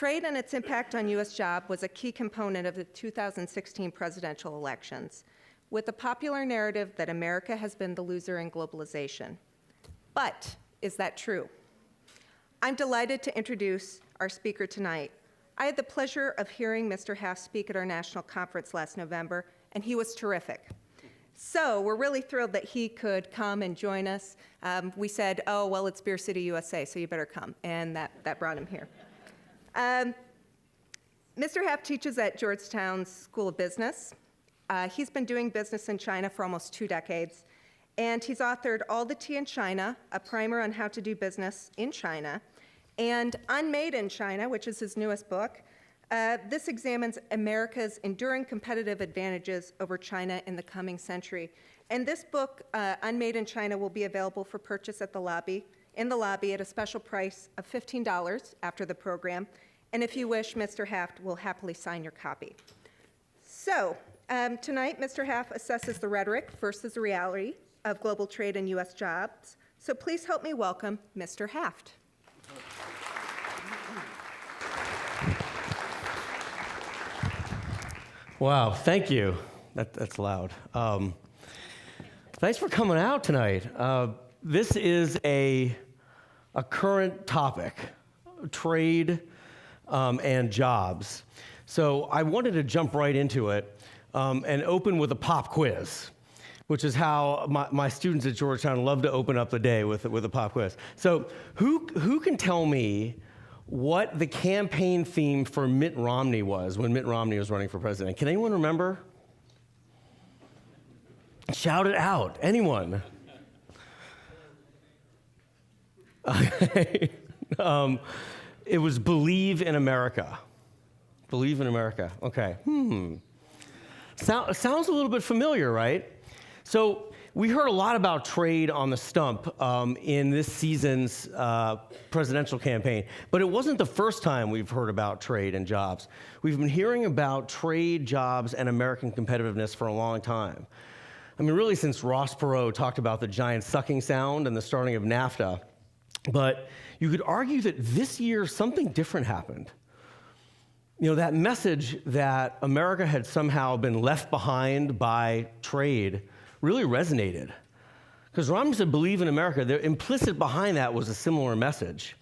trade and its impact on U.S. jobs was a key component of the 2016 presidential elections, with the popular narrative that America has been the loser in globalization. But is that true? I'm delighted to introduce our speaker tonight. I had the pleasure of hearing Mr. Haft speak at our national conference last November, and he was terrific. So we're really thrilled that he could come and join us. We said, oh, well, it's Beer City, USA, so you better come, and that brought him here. Mr. Haft teaches at Georgetown's School of Business. He's been doing business in China for almost 2 decades, and he's authored All the Tea in China, a primer on how to do business in China, and Unmade in China, which is his newest book. This examines America's enduring competitive advantages over China in the coming century. And this book, Unmade in China, will be available for purchase at in the lobby at a special price of $15 after the program. And if you wish, Mr. Haft will happily sign your copy. So tonight, Mr. Haft assesses the rhetoric versus the reality of global trade and U.S. jobs. So please help me welcome Mr. Haft. Wow, thank you. That's loud. Thanks for coming out tonight. This is a current topic, trade and jobs. So I wanted to jump right into it and open with a pop quiz, which is how my students at Georgetown love to open up the day with a pop quiz. So who can tell me what the campaign theme for Mitt Romney was when Mitt Romney was running for president? Can anyone remember? Shout it out. Anyone? It was Believe in America. Believe in America. Okay. Sounds a little bit familiar, right? So we heard a lot about trade on the stump in this season's presidential campaign, but it wasn't the first time we've heard about trade and jobs. We've been hearing about trade, jobs, and American competitiveness for a long time. I mean, really since Ross Perot talked about the giant sucking sound and the starting of NAFTA. But you could argue that this year something different happened. You know, that message that America had somehow been left behind by trade really resonated. Because Romney said, believe in America. The implicit behind that was a similar message.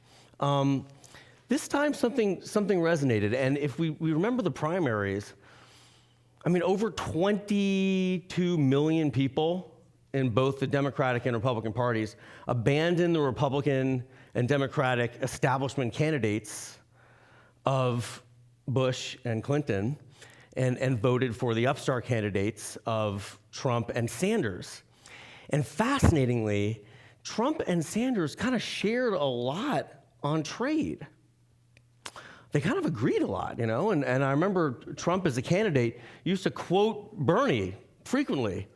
This time, something resonated. And if we remember the primaries, I mean, over 22 million people in both the Democratic and Republican parties abandoned the Republican and Democratic establishment candidates of Bush and Clinton and voted for the upstart candidates of Trump and Sanders. And fascinatingly, Trump and Sanders kind of shared a lot on trade. They kind of agreed a lot, you know, and I remember Trump as a candidate used to quote Bernie frequently.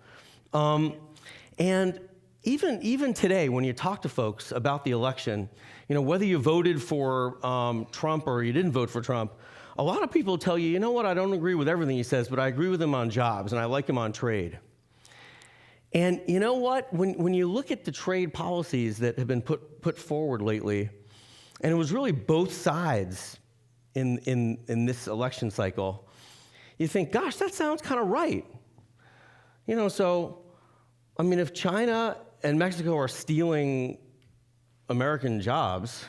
And even today, when you talk to folks about the election, you know, whether you voted for Trump or you didn't vote for Trump, a lot of people tell you, you know what, I don't agree with everything he says, but I agree with him on jobs, and I like him on trade. And you know what, when you look at the trade policies that have been put forward lately, and it was really both sides in this election cycle, you think, gosh, that sounds kind of right. You know, so, I mean, if China and Mexico are stealing American jobs,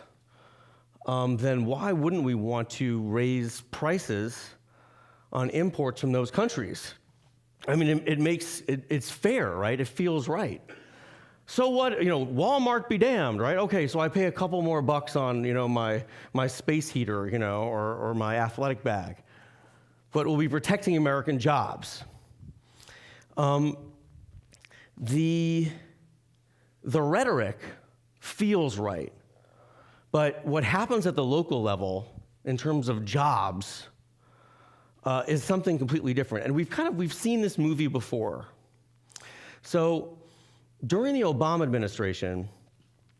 then why wouldn't we want to raise prices on imports from those countries? I mean, it's fair, right? It feels right. So what, you know, Walmart be damned, right? Okay, so I pay a couple more bucks on, you know, my space heater, you know, or my athletic bag. But we'll be protecting American jobs. The rhetoric feels right. But what happens at the local level in terms of jobs is something completely different. And we've seen this movie before. So during the Obama administration,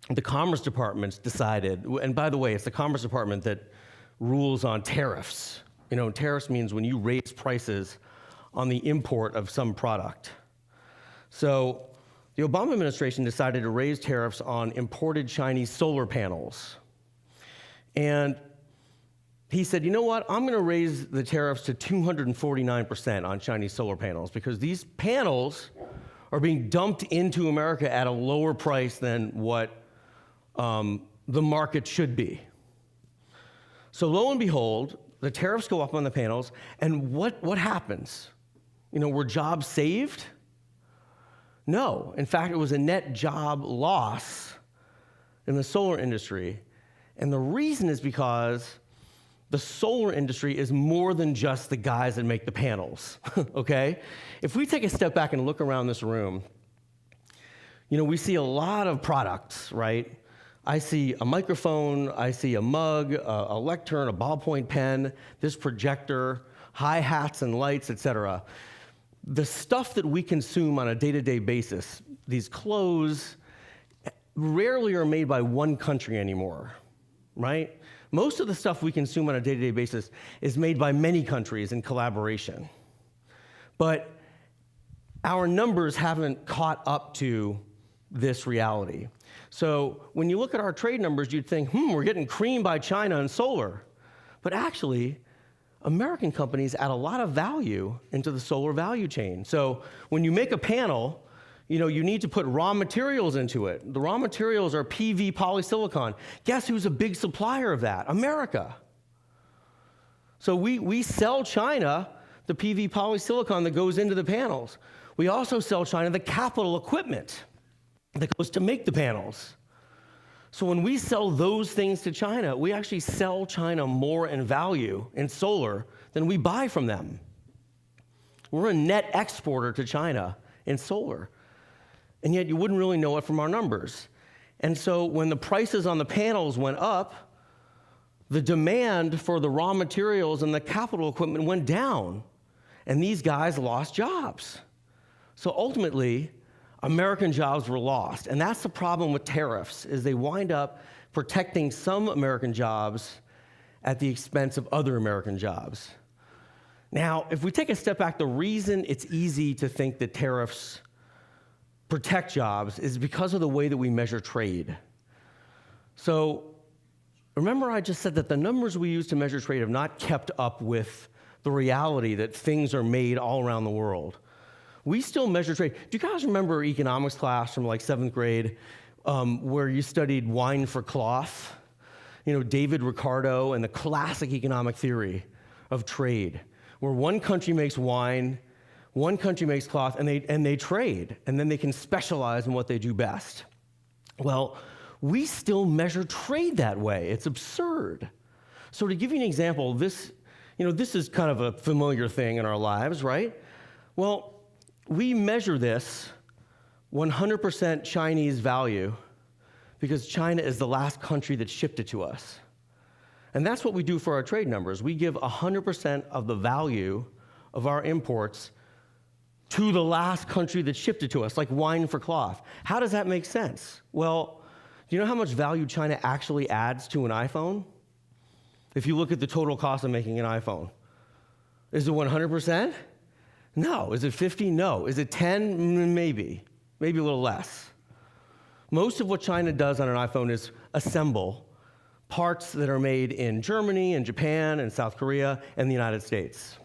the Commerce Department decided, and by the way, it's the Commerce Department that rules on tariffs. You know, tariffs means when you raise prices on the import of some product. So the Obama administration decided to raise tariffs on imported Chinese solar panels. And he said, you know what, I'm going to raise the tariffs to 249% on Chinese solar panels because these panels are being dumped into America at a lower price than what the market should be. So lo and behold, the tariffs go up on the panels, and what happens? Were jobs saved? No. In fact, it was a net job loss in the solar industry. And the reason is because the solar industry is more than just the guys that make the panels, okay? If we take a step back and look around this room, we see a lot of products, right? I see a microphone, I see a mug, a lectern, a ballpoint pen, this projector, hi-hats and lights, etc. The stuff that we consume on a day-to-day basis, these clothes, rarely are made by one country anymore, right? Most of the stuff we consume on a day-to-day basis is made by many countries in collaboration. But our numbers haven't caught up to this reality. So when you look at our trade numbers, you'd think, we're getting creamed by China and solar. But actually, American companies add a lot of value into the solar value chain. So when you make a panel, you need to put raw materials into it. The raw materials are PV polysilicon. Guess who's a big supplier of that? America. So we sell China the PV polysilicon that goes into the panels. We also sell China the capital equipment that goes to make the panels. So when we sell those things to China, we actually sell China more in value in solar than we buy from them. We're a net exporter to China in solar. And yet you wouldn't really know it from our numbers. And so when the prices on the panels went up, the demand for the raw materials and the capital equipment went down. And these guys lost jobs. So ultimately, American jobs were lost. And that's the problem with tariffs, is they wind up protecting some American jobs at the expense of other American jobs. Now, if we take a step back, the reason it's easy to think that tariffs protect jobs is because of the way that we measure trade. So remember I just said that the numbers we use to measure trade have not kept up with the reality that things are made all around the world. We still measure trade. Do you guys remember economics class from like 7th grade where you studied wine for cloth? David Ricardo and the classic economic theory of trade, where one country makes wine, one country makes cloth, and they trade, and then they can specialize in what they do best. Well, we still measure trade that way. It's absurd. So to give you an example, this is kind of a familiar thing in our lives, right? Well, we measure this 100% Chinese value because China is the last country that shipped it to us. And that's what we do for our trade numbers. We give 100% of the value of our imports to the last country that shipped it to us, like wine for cloth. How does that make sense? Well, do you know how much value China actually adds to an iPhone? If you look at the total cost of making an iPhone. Is it 100%? No. Is it 50? No. Is it 10? Maybe. Maybe a little less. Most of what China does on an iPhone is assemble parts that are made in Germany and Japan and South Korea and the United States.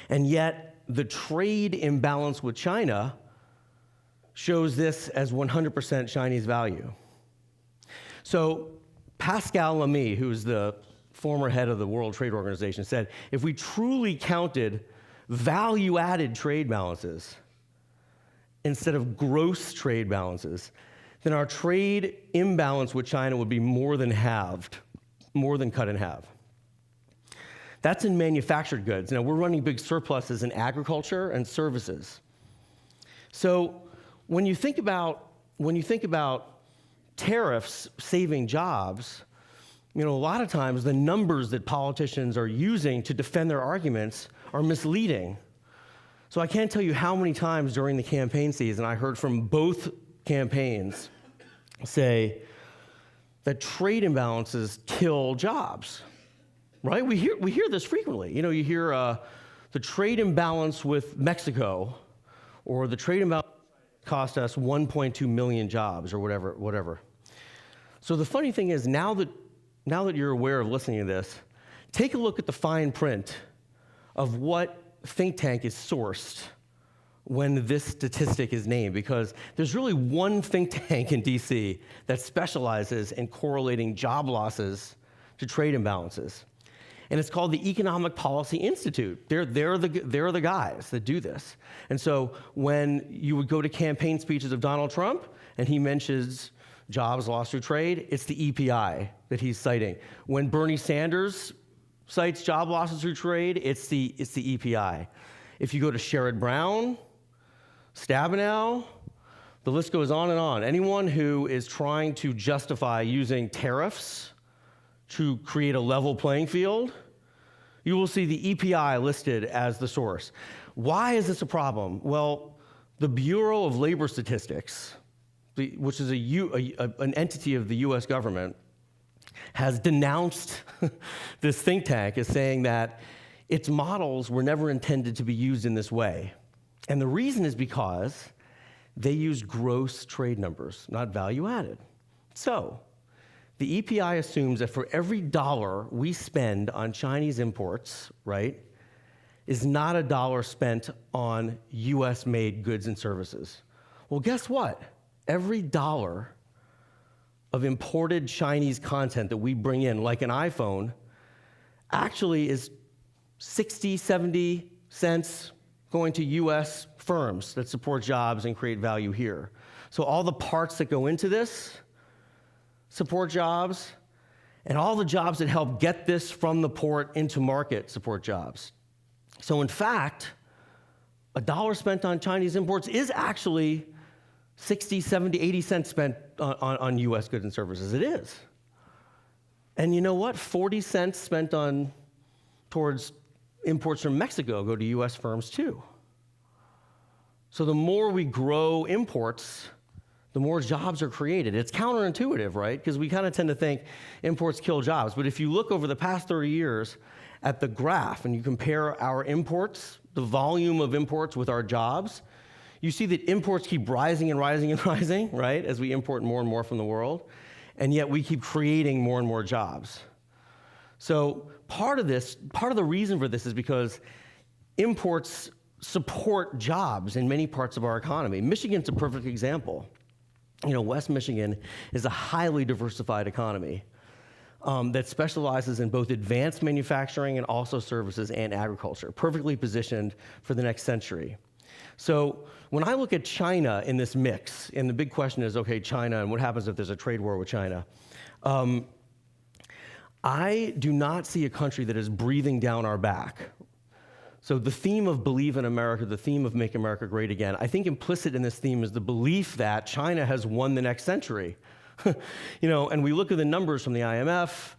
And yet, the trade imbalance with China shows this as 100% Chinese value. So Pascal Lamy, who's the former head of the World Trade Organization, said, if we truly counted value-added trade balances instead of gross trade balances, then our trade imbalance with China would be more than halved, more than cut in half. That's in manufactured goods. Now, we're running big surpluses in agriculture and services. So when you think about tariffs saving jobs, a lot of times the numbers that politicians are using to defend their arguments are misleading. So I can't tell you how many times during the campaign season I heard from both campaigns say that trade imbalances kill jobs. Right? We hear this frequently. You hear the trade imbalance with Mexico, or the trade imbalance cost us 1.2 million jobs, or whatever. So the funny thing is, now that now that you're aware of listening to this, take a look at the fine print of what think tank is sourced when this statistic is named, because there's really one think tank in DC that specializes in correlating job losses to trade imbalances. And it's called the Economic Policy Institute. They're the guys that do this. And so when you would go to campaign speeches of Donald Trump and he mentions jobs lost through trade, it's the EPI that he's citing. When Bernie Sanders cites job losses through trade, it's the EPI. If you go to Sherrod Brown, Stabenow, the list goes on and on. Anyone who is trying to justify using tariffs to create a level playing field, you will see the EPI listed as the source. Why is this a problem? Well, the Bureau of Labor Statistics, which is an entity of the US government, has denounced this think tank as saying that its models were never intended to be used in this way. And the reason is because they use gross trade numbers, not value added. So the EPI assumes that for every dollar we spend on Chinese imports, right, is not a dollar spent on US-made goods and services. Well, guess what? Every dollar of imported Chinese content that we bring in, like an iPhone, actually is 60, 70 cents going to US firms that support jobs and create value here. So all the parts that go into this support jobs, and all the jobs that help get this from the port into market support jobs. So in fact, a dollar spent on Chinese imports is actually 60, 70, 80 cents spent on US goods and services. It is. And you know what? 40 cents spent towards imports from Mexico go to US firms too. So the more we grow imports, the more jobs are created. It's counterintuitive, right? Because we kind of tend to think imports kill jobs. But if you look over the past 30 years at the graph and you compare our imports, the volume of imports with our jobs, you see that imports keep rising and rising and rising, right, as we import more and more from the world, and yet we keep creating more and more jobs. So part of the reason for this is because imports support jobs in many parts of our economy. Michigan's a perfect example. You know, West Michigan is a highly diversified economy that specializes in both advanced manufacturing and also services and agriculture, perfectly positioned for the next century. So when I look at China in this mix, and the big question is, okay, China, and what happens if there's a trade war with China? I do not see a country that is breathing down our back. So the theme of Believe in America, the theme of Make America Great Again, I think implicit in this theme is the belief that China has won the next century. You know, and we look at the numbers from the IMF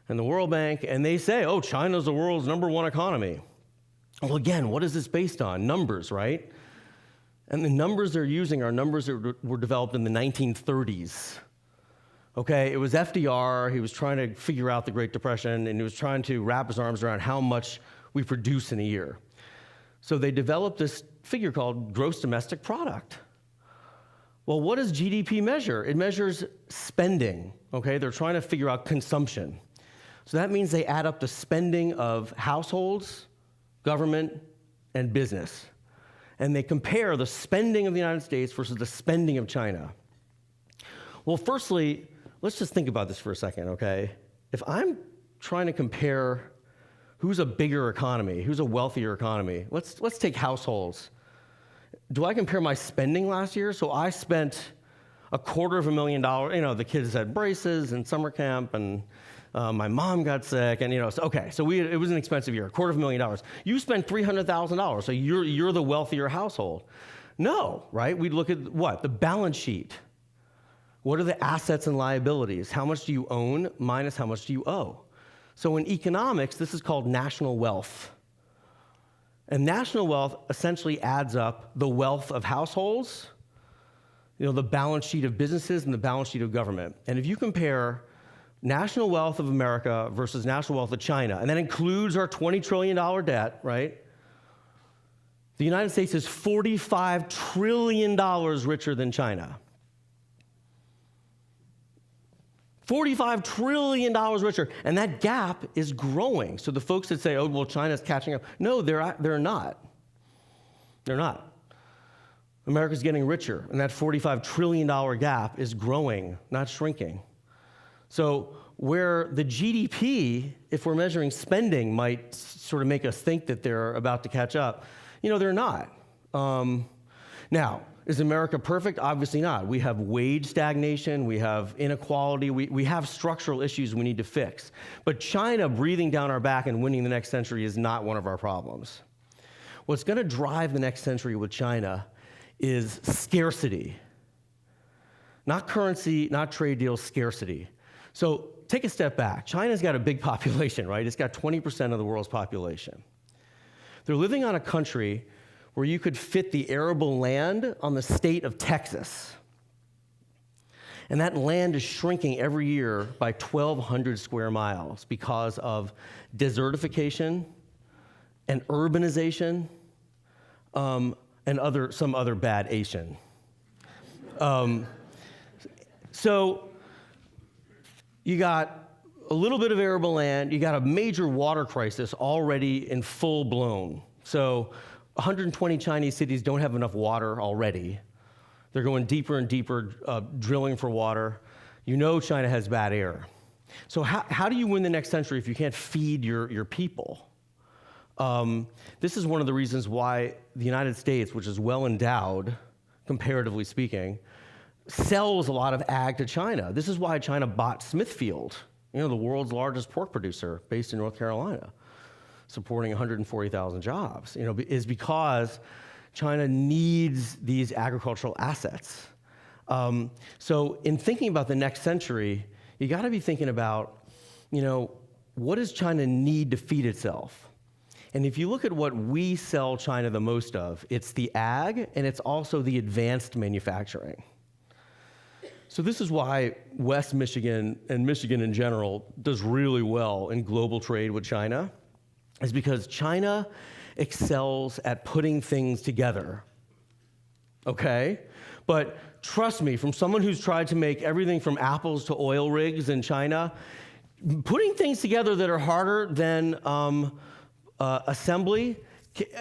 and the World Bank, and they say, oh, China's the world's #1 economy. Well, again, what is this based on? Numbers, right? And the numbers they're using are numbers that were developed in the 1930s. Okay, it was FDR, he was trying to figure out the Great Depression, and he was trying to wrap his arms around how much we produce in a year. So they developed this figure called gross domestic product. Well, what does GDP measure? It measures spending, okay? They're trying to figure out consumption. So that means they add up the spending of households, government, and business. And they compare the spending of the United States versus the spending of China. Well, firstly, let's just think about this for a second, okay? If I'm trying to compare who's a bigger economy, who's a wealthier economy, let's take households. Do I compare my spending last year? So I spent $250,000. You know, the kids had braces and summer camp, and my mom got sick, and you know, so, okay, so it was an expensive year, $250,000. You spent $300,000, so you're the wealthier household. No, right? We'd look at what? The balance sheet. What are the assets and liabilities? How much do you own minus how much do you owe? So in economics, this is called national wealth. And national wealth essentially adds up the wealth of households, you know, the balance sheet of businesses, and the balance sheet of government. And if you compare national wealth of America versus national wealth of China, and that includes our $20 trillion debt, right? The United States is $45 trillion richer than China. $45 trillion richer, and that gap is growing. So the folks that say, oh, well, China's catching up, no, they're not. They're not. America's getting richer, and that $45 trillion gap is growing, not shrinking. So where the GDP, if we're measuring spending, might sort of make us think that they're about to catch up, they're not. Now, is America perfect? Obviously not. We have wage stagnation, we have inequality, we have structural issues we need to fix. But China breathing down our back and winning the next century is not one of our problems. What's going to drive the next century with China is scarcity. Not currency, not trade deals, scarcity. So take a step back. China's got a big population, right? It's got 20% of the world's population. They're living on a country where you could fit the arable land on the state of Texas. And that land is shrinking every year by 1,200 square miles because of desertification and urbanization and some other bad Asian. So you got a little bit of arable land, you got a major water crisis already in full blown. So 120 Chinese cities don't have enough water already. They're going deeper and deeper, drilling for water. China has bad air. So how do you win the next century if you can't feed your people? This is one of the reasons why the United States, which is well endowed, comparatively speaking, sells a lot of ag to China. This is why China bought Smithfield, the world's largest pork producer based in North Carolina, supporting 140,000 jobs, is because China needs these agricultural assets. So in thinking about the next century, you got to be thinking about, what does China need to feed itself? And if you look at what we sell China the most of, it's the ag and it's also the advanced manufacturing. So this is why West Michigan and Michigan in general does really well in global trade with China, is because China excels at putting things together, okay? But trust me, from someone who's tried to make everything from apples to oil rigs in China, putting things together that are harder than assembly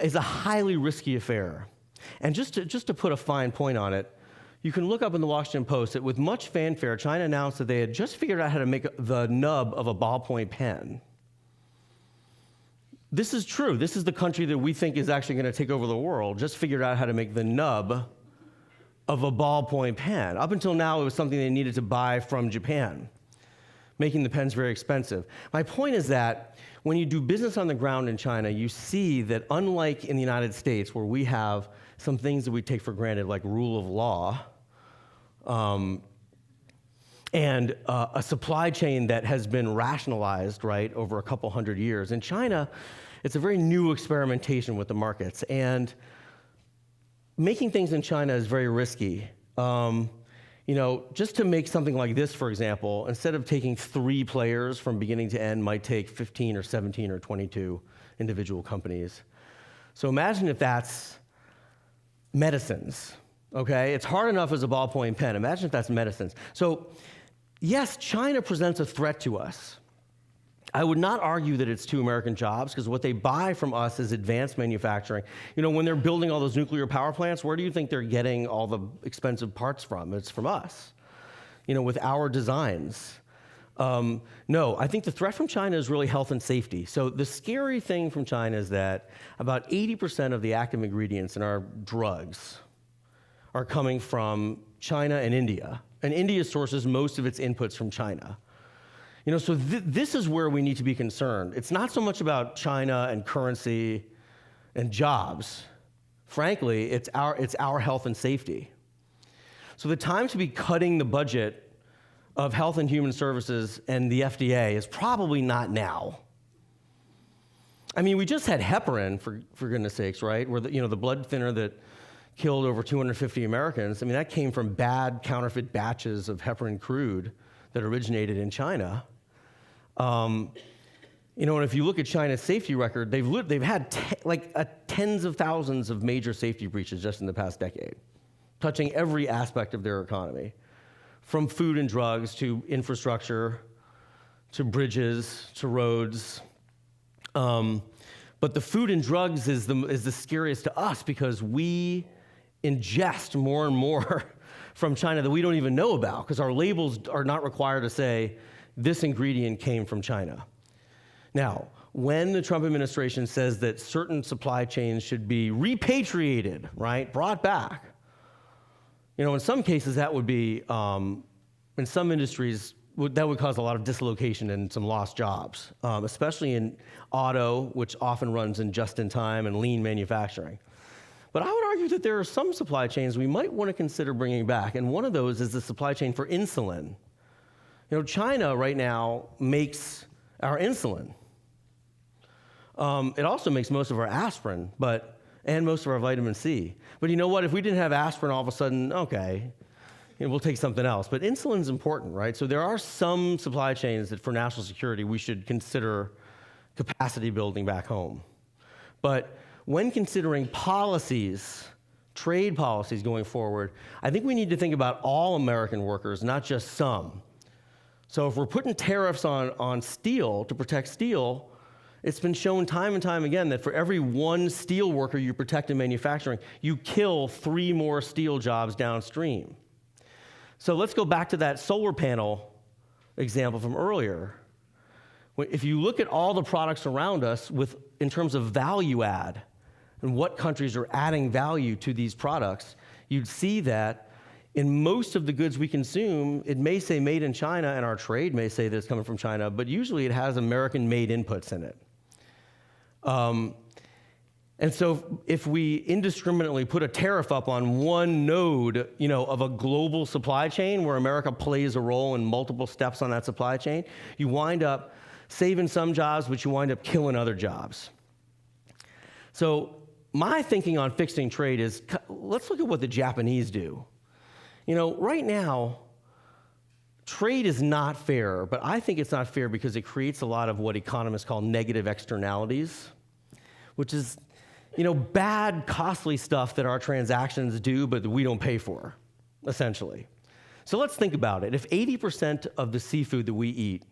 is a highly risky affair. And just to put a fine point on it, you can look up in the Washington Post that with much fanfare, China announced that they had just figured out how to make the nub of a ballpoint pen. This is true. This is the country that we think is actually going to take over the world, just figured out how to make the nub of a ballpoint pen. Up until now, it was something they needed to buy from Japan, making the pens very expensive. My point is that when you do business on the ground in China, you see that unlike in the United States, where we have some things that we take for granted, like rule of law, and a supply chain that has been rationalized, right, over a couple hundred years. In China, it's a very new experimentation with the markets, and making things in China is very risky. Just to make something like this, for example, instead of taking 3 players from beginning to end, might take 15 or 17 or 22 individual companies. So imagine if that's medicines, okay? It's hard enough as a ballpoint pen. Imagine if that's medicines. So yes, China presents a threat to us. I would not argue that it's to American jobs, because what they buy from us is advanced manufacturing. When they're building all those nuclear power plants, where do you think they're getting all the expensive parts from? It's from us, with our designs. No, I think the threat from China is really health and safety. So the scary thing from China is that about 80% of the active ingredients in our drugs are coming from China and India. And India sources most of its inputs from China. So this is where we need to be concerned. It's not so much about China and currency and jobs. Frankly, it's our health and safety. So the time to be cutting the budget of Health and Human Services and the FDA is probably not now. I mean, we just had heparin, for goodness sakes, right? Where the blood thinner that killed over 250 Americans, I mean, that came from bad counterfeit batches of heparin crude that originated in China. And if you look at China's safety record, they've had tens of thousands of major safety breaches just in the past decade, touching every aspect of their economy, from food and drugs to infrastructure, to bridges, to roads. But the food and drugs is the scariest to us because we ingest more and more from China that we don't even know about because our labels are not required to say this ingredient came from China. Now, when the Trump administration says that certain supply chains should be repatriated, right, brought back, in some cases that would be, in some industries, that would cause a lot of dislocation and some lost jobs, especially in auto, which often runs in just-in-time and lean manufacturing. But I would argue that there are some supply chains we might want to consider bringing back, and one of those is the supply chain for insulin. China right now makes our insulin. It also makes most of our aspirin, and most of our vitamin C. But you know what? If we didn't have aspirin, all of a sudden, okay, we'll take something else. But insulin's important, right? So there are some supply chains that for national security we should consider capacity building back home. But when considering policies, trade policies going forward, I think we need to think about all American workers, not just some. So if we're putting tariffs on steel to protect steel, it's been shown time and time again that for every one steel worker you protect in manufacturing, you kill 3 more steel jobs downstream. So let's go back to that solar panel example from earlier. If you look at all the products around us in terms of value add and what countries are adding value to these products, you'd see that in most of the goods we consume, it may say made in China, and our trade may say that it's coming from China, but usually it has American-made inputs in it. And so if we indiscriminately put a tariff up on one node, of a global supply chain where America plays a role in multiple steps on that supply chain, you wind up saving some jobs, but you wind up killing other jobs. So my thinking on fixing trade is, let's look at what the Japanese do. Right now, trade is not fair, but I think it's not fair because it creates a lot of what economists call negative externalities, which is, bad, costly stuff that our transactions do, but that we don't pay for, essentially. So let's think about it. If 80% of the seafood that we eat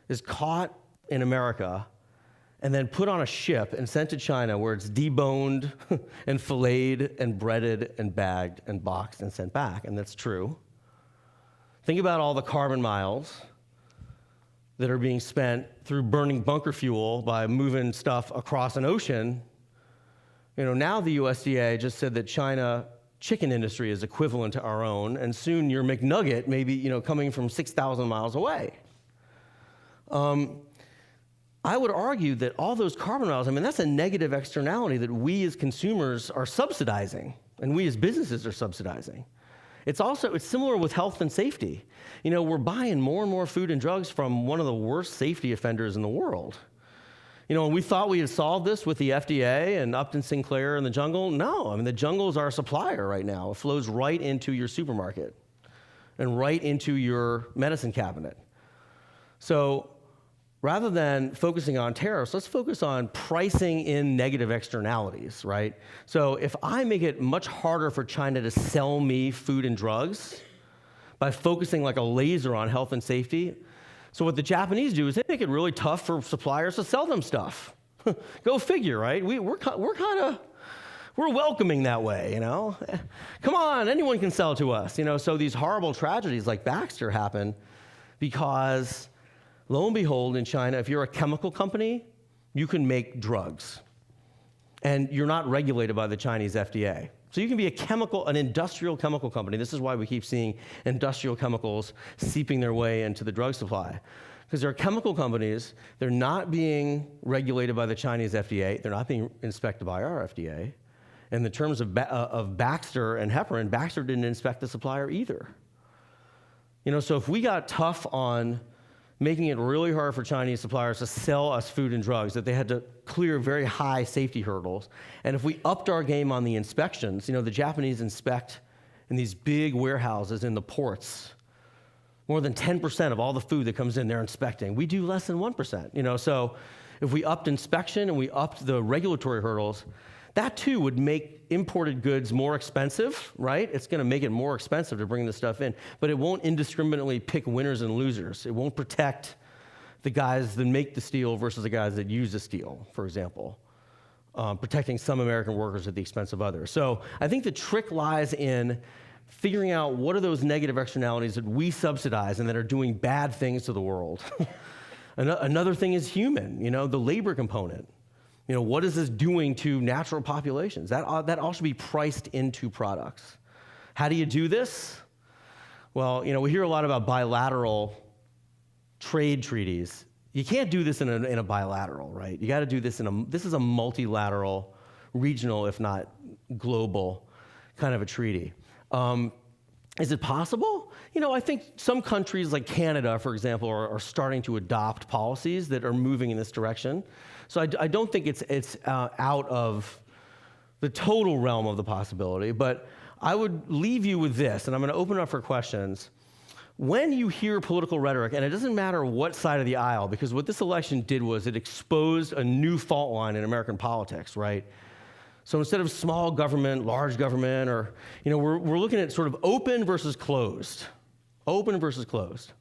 is caught in America and then put on a ship and sent to China where it's deboned and filleted and breaded and bagged and boxed and sent back, and that's true. Think about all the carbon miles that are being spent through burning bunker fuel by moving stuff across an ocean. Now the USDA just said that China chicken industry is equivalent to our own, and soon your McNugget may be, coming from 6,000 miles away. I would argue that all those carbon miles, that's a negative externality that we as consumers are subsidizing, and we as businesses are subsidizing. It's similar with health and safety. We're buying more and more food and drugs from one of the worst safety offenders in the world. And we thought we had solved this with the FDA and Upton Sinclair and the jungle. No, the jungle is our supplier right now. It flows right into your supermarket and right into your medicine cabinet. So rather than focusing on tariffs, let's focus on pricing in negative externalities, right? So if I make it much harder for China to sell me food and drugs by focusing like a laser on health and safety, so what the Japanese do is they make it really tough for suppliers to sell them stuff. Go figure, right? We're welcoming that way, Come on, anyone can sell to us, So these horrible tragedies like Baxter happen because, lo and behold, in China, if you're a chemical company, you can make drugs. And you're not regulated by the Chinese FDA. So you can be an industrial chemical company. This is why we keep seeing industrial chemicals seeping their way into the drug supply. Because they're chemical companies, they're not being regulated by the Chinese FDA, they're not being inspected by our FDA. In the terms of Baxter and heparin, Baxter didn't inspect the supplier either. So if we got tough on making it really hard for Chinese suppliers to sell us food and drugs, that they had to clear very high safety hurdles. And if we upped our game on the inspections, the Japanese inspect in these big warehouses in the ports. More than 10% of all the food that comes in, they're inspecting. We do less than 1%, So if we upped inspection and we upped the regulatory hurdles, that too would make imported goods more expensive, right? It's going to make it more expensive to bring this stuff in, but it won't indiscriminately pick winners and losers. It won't protect the guys that make the steel versus the guys that use the steel, for example, protecting some American workers at the expense of others. So I think the trick lies in figuring out what are those negative externalities that we subsidize and that are doing bad things to the world. Another thing is human, the labor component. What is this doing to natural populations? That all should be priced into products. How do you do this? Well, we hear a lot about bilateral trade treaties. You can't do this in a bilateral, right? You got to do this this is a multilateral, regional, if not global, kind of a treaty. Is it possible? I think some countries like Canada, for example, are starting to adopt policies that are moving in this direction. So I don't think it's out of the total realm of the possibility, but I would leave you with this, and I'm going to open it up for questions. When you hear political rhetoric, and it doesn't matter what side of the aisle, because what this election did was it exposed a new fault line in American politics, right? So instead of small government, large government, or, we're looking at sort of open versus closed. Open versus closed.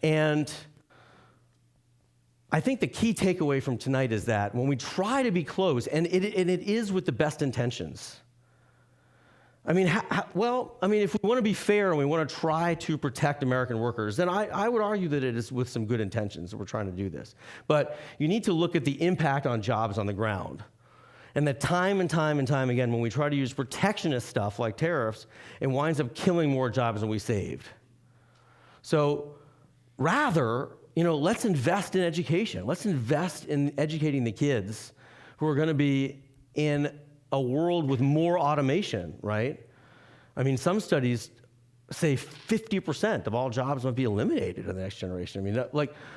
And I think the key takeaway from tonight is that when we try to be closed, and it is with the best intentions. If we want to be fair and we want to try to protect American workers, then I would argue that it is with some good intentions that we're trying to do this. But you need to look at the impact on jobs on the ground. And that time and time and time again, when we try to use protectionist stuff like tariffs, it winds up killing more jobs than we saved. So rather, let's invest in education. Let's invest in educating the kids who are going to be in a world with more automation, right? Some studies say 50% of all jobs might be eliminated in the next generation.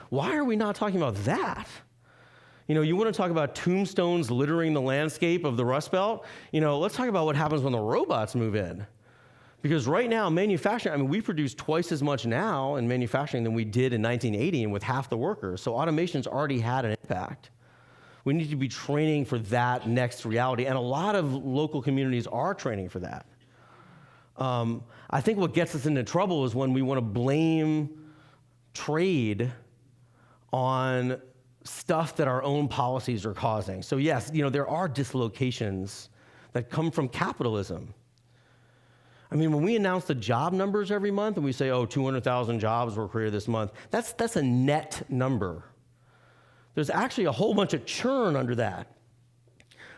Why are we not talking about that? You want to talk about tombstones littering the landscape of the Rust Belt? Let's talk about what happens when the robots move in. Because right now, manufacturing, we produce twice as much now in manufacturing than we did in 1980 and with half the workers. So automation's already had an impact. We need to be training for that next reality. And a lot of local communities are training for that. I think what gets us into trouble is when we want to blame trade on stuff that our own policies are causing. So yes, there are dislocations that come from capitalism. When we announce the job numbers every month and we say, 200,000 jobs were created this month, that's a net number. There's actually a whole bunch of churn under that.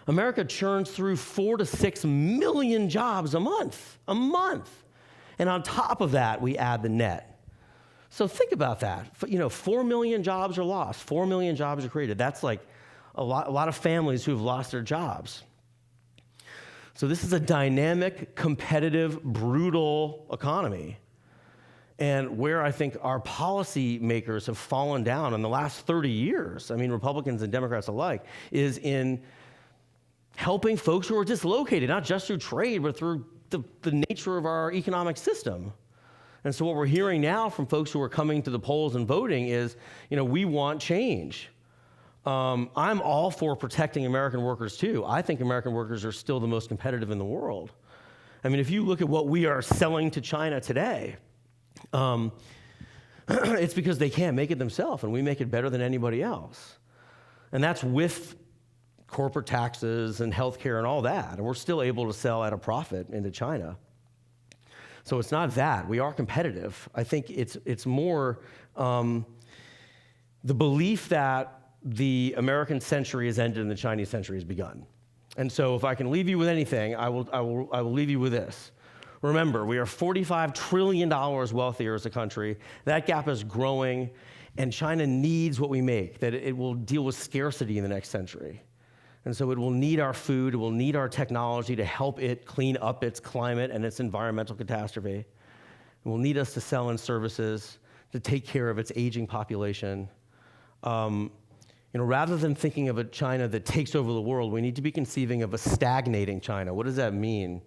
America churns through 4 to 6 million jobs a month. And on top of that, we add the net. So think about that. 4 million jobs are lost. 4 million jobs are created. That's like a lot of families who've lost their jobs. So this is a dynamic, competitive, brutal economy. And where I think our policy makers have fallen down in the last 30 years, Republicans and Democrats alike, is in helping folks who are dislocated, not just through trade, but through the nature of our economic system. And so what we're hearing now from folks who are coming to the polls and voting is, we want change. I'm all for protecting American workers too. I think American workers are still the most competitive in the world. If you look at what we are selling to China today, it's because they can't make it themselves, and we make it better than anybody else. And that's with corporate taxes and healthcare and all that, and we're still able to sell at a profit into China. So it's not that. We are competitive. I think it's more the belief that the American century has ended and the Chinese century has begun. And so if I can leave you with anything, I will leave you with this. Remember, we are $45 trillion wealthier as a country. That gap is growing, and China needs what we make, that it will deal with scarcity in the next century. And so it will need our food, it will need our technology to help it clean up its climate and its environmental catastrophe. It will need us to sell in services, to take care of its aging population. Rather than thinking of a China that takes over the world, we need to be conceiving of a stagnating China. What does that mean?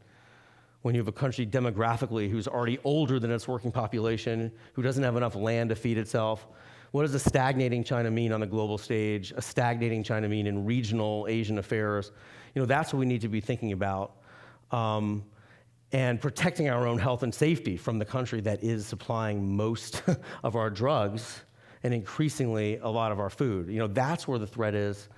When you have a country demographically who's already older than its working population, who doesn't have enough land to feed itself, What does a stagnating China mean on the global stage? A stagnating China mean in regional Asian affairs? That's what we need to be thinking about. And protecting our own health and safety from the country that is supplying most of our drugs and increasingly a lot of our food. That's where the threat is,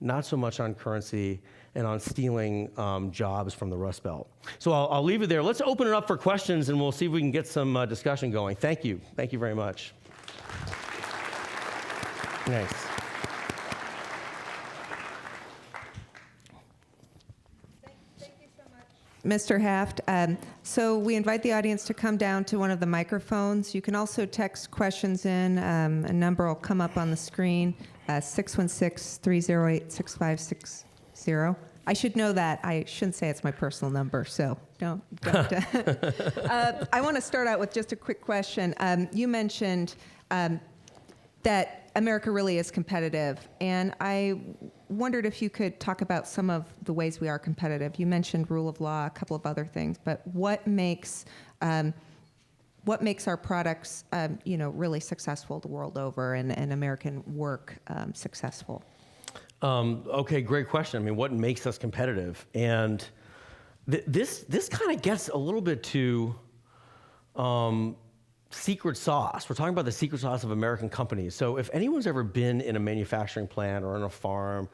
not so much on currency and on stealing jobs from the Rust Belt. So I'll leave it there. Let's open it up for questions, and we'll see if we can get some discussion going. Thank you. Thank you very much. Nice. Mr. Haft, so we invite the audience to come down to one of the microphones. You can also text questions in. A number will come up on the screen, 616-308-6560. I should know that. I shouldn't say it's my personal number, so don't. I want to start out with just a quick question. You mentioned that America really is competitive, and I wondered if you could talk about some of the ways we are competitive. You mentioned rule of law, a couple of other things, but what makes our products, really successful the world over, and American work successful? Okay, great question. I mean, what makes us competitive? And this kind of gets a little bit to secret sauce. We're talking about the secret sauce of American companies. So if anyone's ever been in a manufacturing plant or on a farm,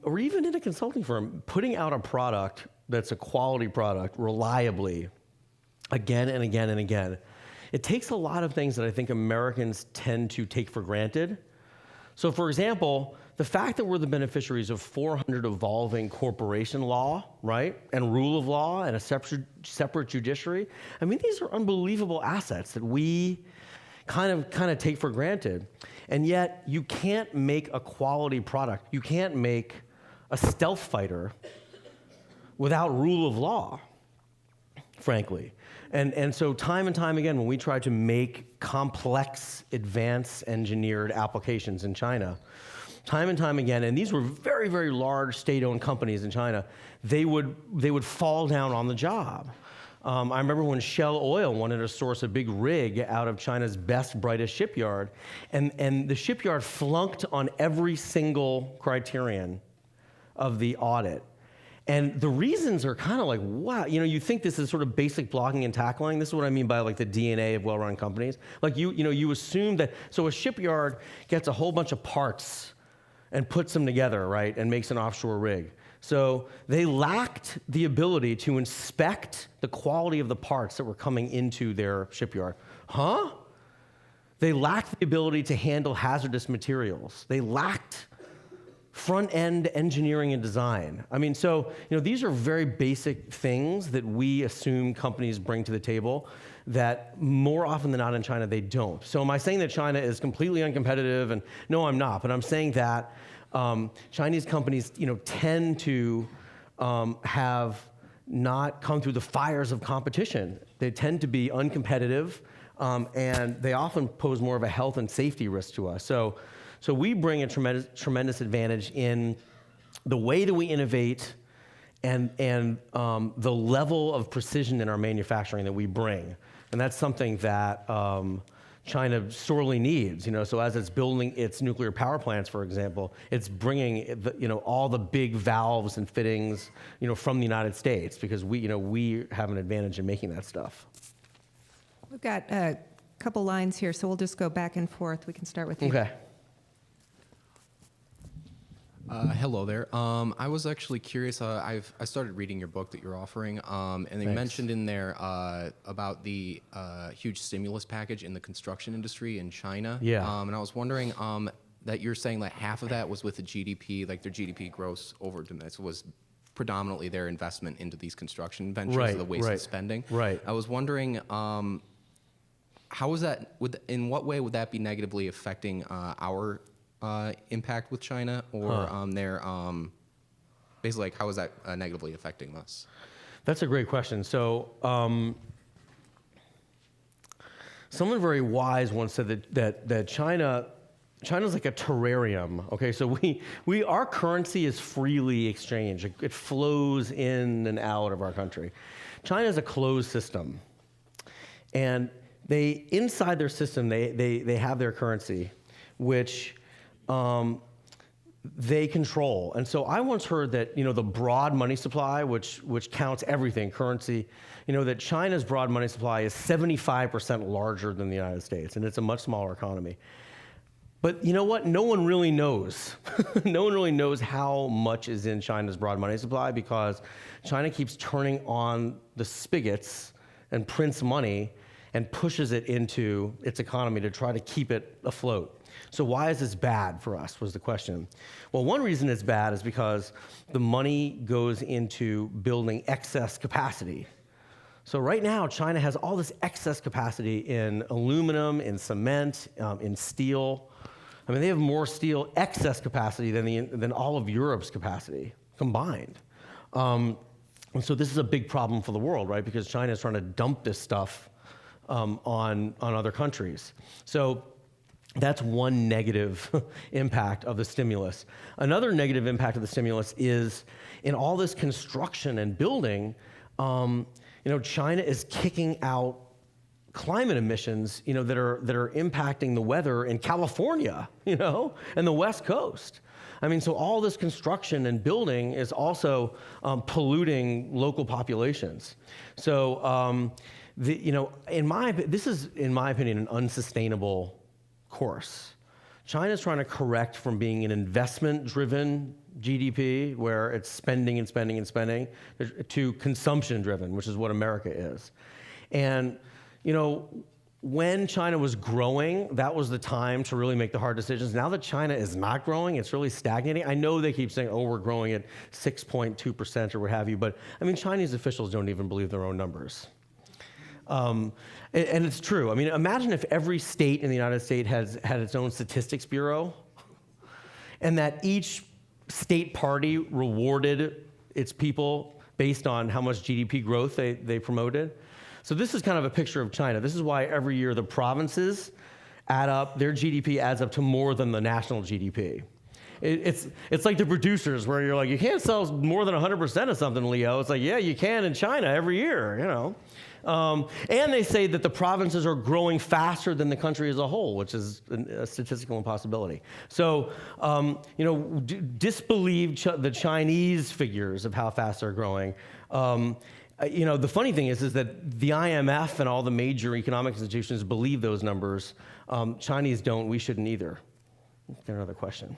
or even in a consulting firm, putting out a product that's a quality product reliably again and again and again, it takes a lot of things that I think Americans tend to take for granted. So for example, the fact that we're the beneficiaries of 400 evolving corporation law, right, and rule of law and a separate judiciary, I mean, these are unbelievable assets that we kind of take for granted. And yet, you can't make a quality product. You can't make a stealth fighter without rule of law, frankly. And so time and time again, when we try to make complex, advanced engineered applications in China, time and time again, and these were very, very large state-owned companies in China, they would fall down on the job. I remember when Shell Oil wanted to source a big rig out of China's best, brightest shipyard, and the shipyard flunked on every single criterion of the audit. And the reasons are kind of like, wow, you think this is sort of basic blocking and tackling. This is what I mean by like the DNA of well-run companies. Like you assume that, so a shipyard gets a whole bunch of parts and puts them together, right, and makes an offshore rig. So they lacked the ability to inspect the quality of the parts that were coming into their shipyard. Huh? They lacked the ability to handle hazardous materials. They lacked front-end engineering and design. I mean, so, these are very basic things that we assume companies bring to the table that more often than not in China, they don't. So am I saying that China is completely uncompetitive? And no, I'm not, but I'm saying that Chinese companies, tend to have not come through the fires of competition. They tend to be uncompetitive, and they often pose more of a health and safety risk to us. So we bring a tremendous advantage in the way that we innovate and the level of precision in our manufacturing that we bring. And that's something that China sorely needs. So as it's building its nuclear power plants, for example, it's bringing all the big valves and fittings from the United States because we have an advantage in making that stuff. We've got a couple lines here, so we'll just go back and forth. We can start with you. Okay. Hello there. I was actually curious. I started reading your book that you're offering, and you mentioned in there about the huge stimulus package in the construction industry in China. Yeah. And I was wondering that you're saying that half of that was with the GDP, like their GDP gross over domestic was predominantly their investment into these construction ventures, the wasted spending. Right. I was wondering. How is that? In what way would that be negatively affecting our impact with China, or their basically, like, how is that negatively affecting us? That's a great question. So, someone very wise once said that China's like a terrarium. Okay, so our currency is freely exchanged. It flows in and out of our country. China is a closed system, and inside their system, they have their currency, which they control. And so I once heard that, the broad money supply, which counts everything, currency, that China's broad money supply is 75% larger than the United States, and it's a much smaller economy. But you know what? No one really knows. No one really knows how much is in China's broad money supply, because China keeps turning on the spigots and prints money and pushes it into its economy to try to keep it afloat. So why is this bad for us, was the question. Well, one reason it's bad is because the money goes into building excess capacity. So right now, China has all this excess capacity in aluminum, in cement, in steel. I mean, they have more steel excess capacity than all of Europe's capacity combined. And so this is a big problem for the world, right? Because China is trying to dump this stuff on other countries. So that's one negative impact of the stimulus. Another negative impact of the stimulus is in all this construction and building, China is kicking out climate emissions, that are impacting the weather in California, and the West Coast. I mean, so all this construction and building is also polluting local populations. So, this is, in my opinion, an unsustainable course. China's trying to correct from being an investment-driven GDP, where it's spending and spending and spending, to consumption-driven, which is what America is. And when China was growing, that was the time to really make the hard decisions. Now that China is not growing, it's really stagnating. I know they keep saying, we're growing at 6.2% or what have you, but I mean, Chinese officials don't even believe their own numbers. And it's true. I mean, imagine if every state in the United States had its own statistics bureau, and that each state party rewarded its people based on how much GDP growth they promoted. So this is kind of a picture of China. This is why every year the provinces add up, their GDP adds up to more than the national GDP. It's like the producers, where you're like, you can't sell more than 100% of something, Leo. It's like, yeah, you can in China every year, And they say that the provinces are growing faster than the country as a whole, which is a statistical impossibility. So, disbelieve the Chinese figures of how fast they're growing. The funny thing is that the IMF and all the major economic institutions believe those numbers. Chinese don't. We shouldn't either. Another question.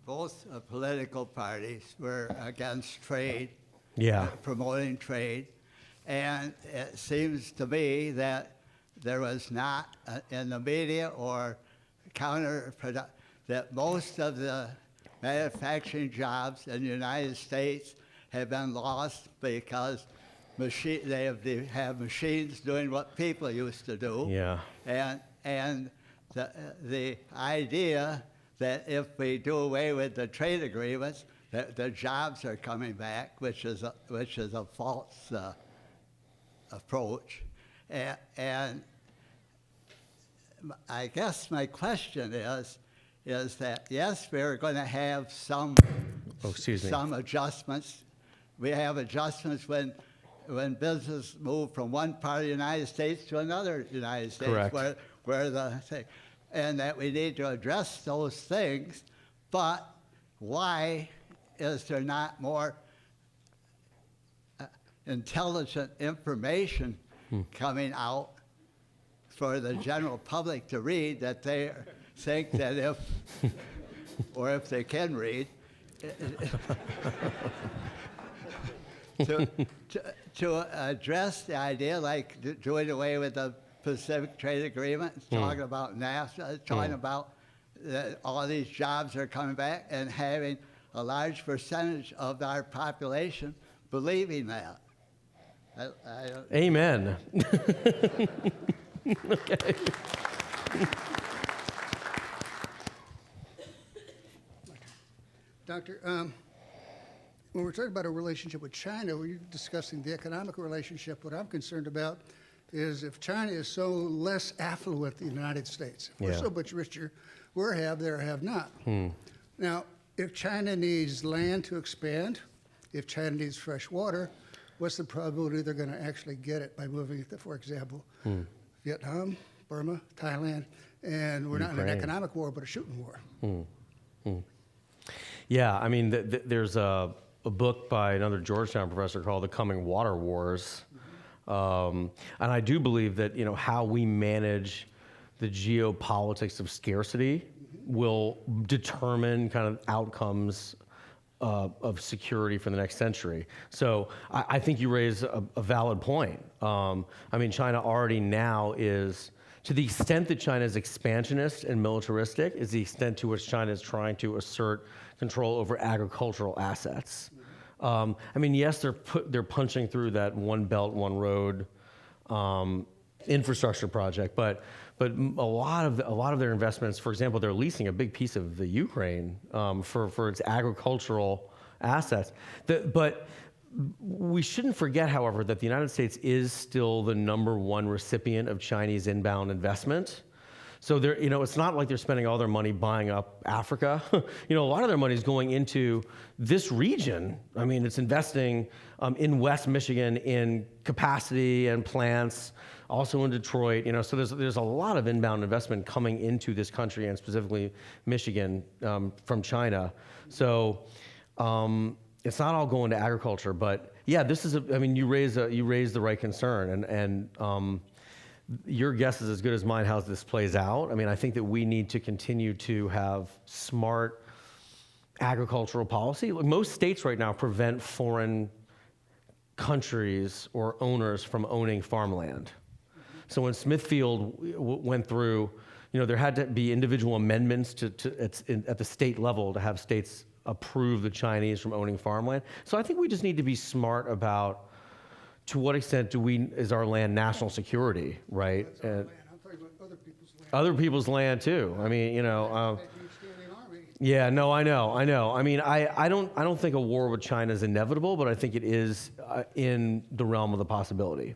Both political parties were against trade, Yeah. Promoting trade, and it seems to me that there was not in the media or counterproductive, that most of the manufacturing jobs in the United States have been lost because they have machines doing what people used to do. Yeah. And the idea that if we do away with the trade agreements, that the jobs are coming back, which is a false approach. And I guess my question is that yes, we're going to have some adjustments. We have adjustments when business move from one part of the United States to another United States. Correct. Where the thing, and that we need to address those things, but why is there not more intelligent information coming out for the general public to read, that they think that if they can read, to address the idea, like doing away with the Pacific Trade Agreement, talking about NAFTA, talking about that all these jobs are coming back, and having a large percentage of our population believing that. Amen. Okay. Doctor, when we're talking about a relationship with China, we're discussing the economic relationship. What I'm concerned about is if China is so less affluent than the United States, if we're so much richer, we're have, they're have not. Now, if China needs land to expand, if China needs fresh water, what's the probability they're going to actually get it by moving it to, for example, Vietnam, Burma, Thailand, and we're not in an Ukraine. economic war, but a shooting war. Yeah, I mean, there's a book by another Georgetown professor called The Coming Water Wars. And I do believe that, how we manage the geopolitics of scarcity will determine kind of outcomes of security for the next century. So I think you raise a valid point. I mean, China already now is, to the extent that China is expansionist and militaristic, is the extent to which China is trying to assert control over agricultural assets. I mean, yes, they're punching through that One Belt, One Road infrastructure project, but a lot of their investments, for example, they're leasing a big piece of the Ukraine for its agricultural assets. But we shouldn't forget, however, that the United States is still the #1 recipient of Chinese inbound investment. So it's not like they're spending all their money buying up Africa. A lot of their money is going into this region. I mean, it's investing in West Michigan in capacity and plants, also in Detroit. So there's a lot of inbound investment coming into this country and specifically Michigan from China. So it's not all going to agriculture, but yeah, this is you raise the right concern, and your guess is as good as mine how this plays out. I mean, I think that we need to continue to have smart agricultural policy. Look, most states right now prevent foreign countries or owners from owning farmland. So when Smithfield went through, there had to be individual amendments at the state level to have states approve the Chinese from owning farmland. So I think we just need to be smart about to what extent is our land national security, right? That's our land. I'm talking about other people's land. Other people's land too. I mean, That huge standing army. yeah, no, I know. I mean, I don't think a war with China is inevitable, but I think it is in the realm of the possibility.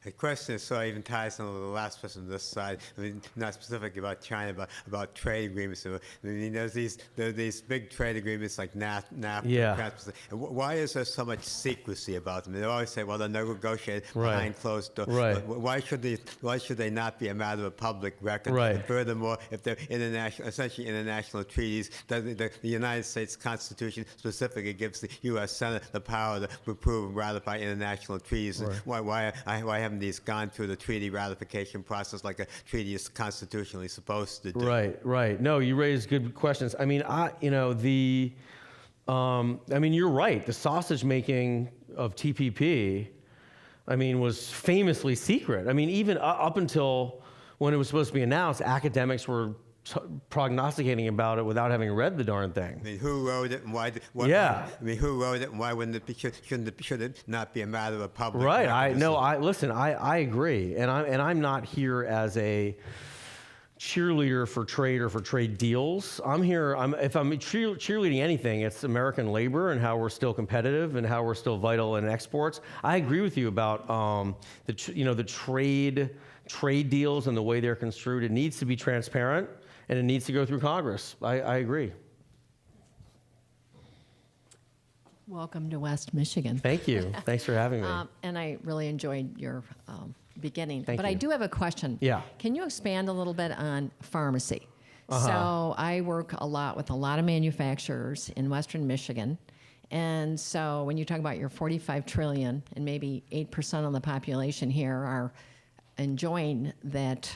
The question sort of even ties in with the last person on this side. I mean, not specifically about China, but about trade agreements. So, I mean, there's these big trade agreements like NAFTA. Yeah. Why is there so much secrecy about them? They always say, well, they're negotiated Right. behind closed doors. Right. Why should they not be a matter of public record? Right. And furthermore, if they're essentially international treaties, the United States Constitution specifically gives the U.S. Senate the power to approve and ratify international treaties. Right. Why haven't these gone through the treaty ratification process like a treaty is constitutionally supposed to do? Right. No, you raise good questions. I mean, you're right. The sausage making of TPP, was famously secret. I mean, even up until when it was supposed to be announced, academics were prognosticating about it without having read the darn thing. I mean, who wrote it and why? Yeah. I mean, who wrote it and why wouldn't it be? Should it not be a matter of public? Right. record? I agree, and I'm not here as a cheerleader for trade or for trade deals. I'm here. If I'm cheerleading anything, it's American labor and how we're still competitive and how we're still vital in exports. I agree with you about the trade deals and the way they're construed. It needs to be transparent and it needs to go through Congress. I agree. Welcome to West Michigan. Thank you. Thanks for having me. And I really enjoyed your beginning. Thank but I you. do have a question. Yeah. Can you expand a little bit on pharmacy? Uh-huh. So I work a lot with a lot of manufacturers in Western Michigan. And so when you talk about your 45 trillion and maybe 8% of the population here are enjoying that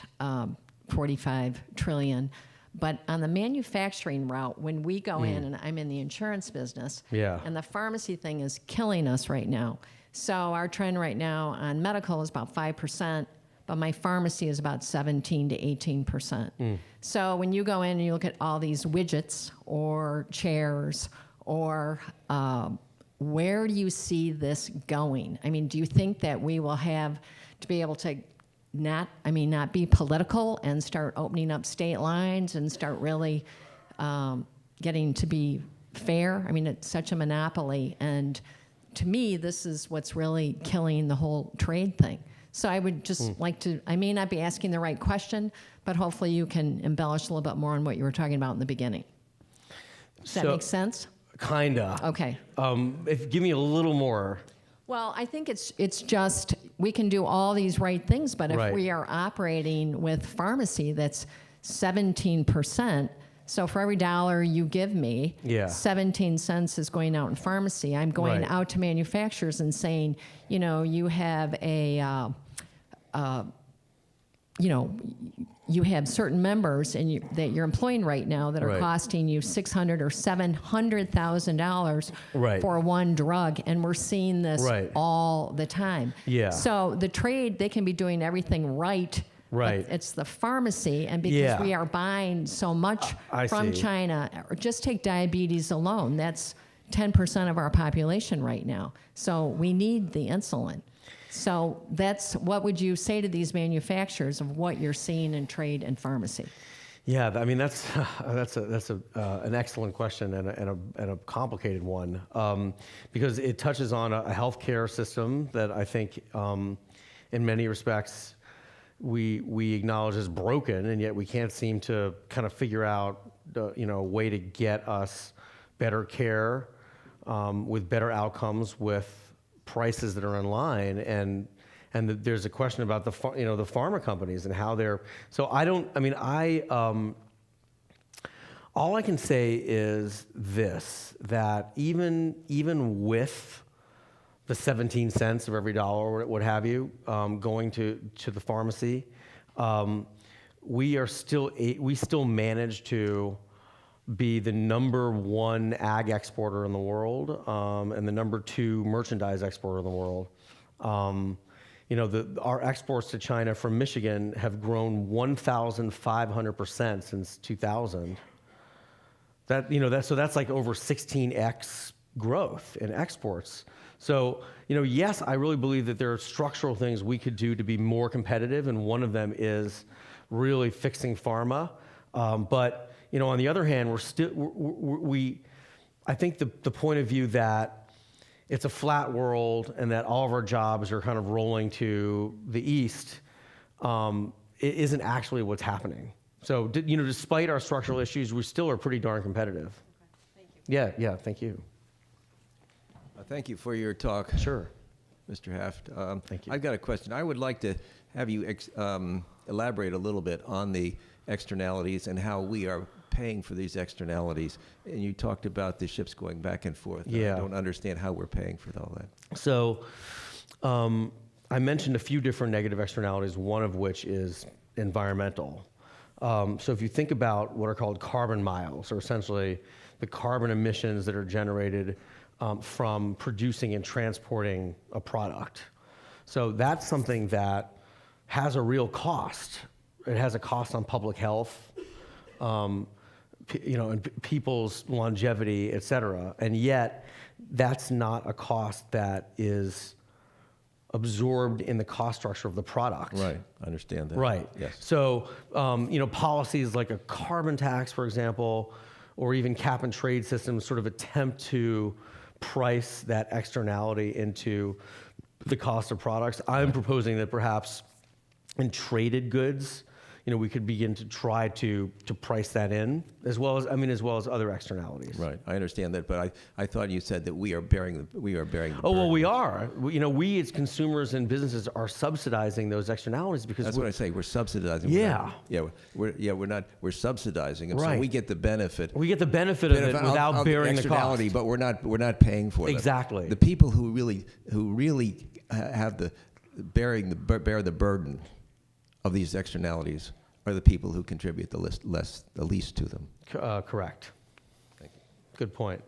45 trillion. But on the manufacturing route, when we go in, and I'm in the insurance business, Yeah. and the pharmacy thing is killing us right now. So our trend right now on medical is about 5%, but my pharmacy is about 17 to 18%. So when you go in and you look at all these widgets or chairs or where do you see this going? I mean, do you think that we will have to be able to not be political and start opening up state lines and start really getting to be fair? I mean, it's such a monopoly. And to me, this is what's really killing the whole trade thing. So I would just like to, I may not be asking the right question, but hopefully you can embellish a little bit more on what you were talking about in the beginning. Does that So- make sense? Kinda. Okay. Give me a little more. Well, I think it's just we can do all these right things, but if Right. we are operating with pharmacy that's 17%, so for every dollar you give me, Yeah. 17 cents is going out in pharmacy. I'm going Right. out to manufacturers and saying, you have you have certain members that you're employing right now that are Right. costing you $600,000 or $700,000 Right. for one drug, and we're seeing this Right. all the time. Yeah. So the trade, they can be doing everything right. Right. But it's the pharmacy, and because Yeah. we are buying so much I from see. China, or just take diabetes alone, that's 10% of our population right now. So we need the insulin. So what would you say to these manufacturers of what you're seeing in trade and pharmacy? Yeah, I mean that's an excellent question and a complicated one because it touches on a healthcare system that I think in many respects we acknowledge is broken, and yet we can't seem to kind of figure out a way to get us better care with better outcomes with prices that are in line, and there's a question about the pharma companies and how they're. So all I can say is this: that even with the 17 cents of every dollar, or what have you, going to the pharmacy, we still manage to be the number one ag exporter in the world and the number two merchandise exporter in the world. Our exports to China from Michigan have grown 1,500% since 2000. So that's like over 16x growth in exports. So, yes, I really believe that there are structural things we could do to be more competitive, and one of them is really fixing pharma. But on the other hand, I think the point of view that it's a flat world and that all of our jobs are kind of rolling to the east, it isn't actually what's happening. So, despite our structural issues, we still are pretty darn competitive. Thank you. Yeah, thank you. Thank you for your talk. Sure. Mr. Haft. Thank you. I've got a question. I would like to have you elaborate a little bit on the externalities and how we are paying for these externalities. And you talked about the ships going back and forth. Yeah. I don't understand how we're paying for all that. So I mentioned a few different negative externalities, one of which is environmental. So if you think about what are called carbon miles, or essentially the carbon emissions that are generated from producing and transporting a product. So that's something that has a real cost. It has a cost on public health, and people's longevity, et cetera. And yet, that's not a cost that is absorbed in the cost structure of the product. Right. I understand that. Right. Yes. So, policies like a carbon tax, for example, or even cap and trade systems sort of attempt to price that externality into the cost of products. I'm proposing that perhaps in traded goods, we could begin to try to price that in, as well as other externalities. Right. I understand that, but I thought you said that we are bearing the Oh, well, burden. we are. We as consumers and businesses are subsidizing those externalities because That's what I say. We're subsidizing. Yeah. We're subsidizing, and so Right. we get the benefit. we get the benefit of it without of bearing the externality, cost. but we're not paying for it. Exactly. The people who really have bear the burden of these externalities are the people who contribute the least to them. Correct. Thank you. Good point.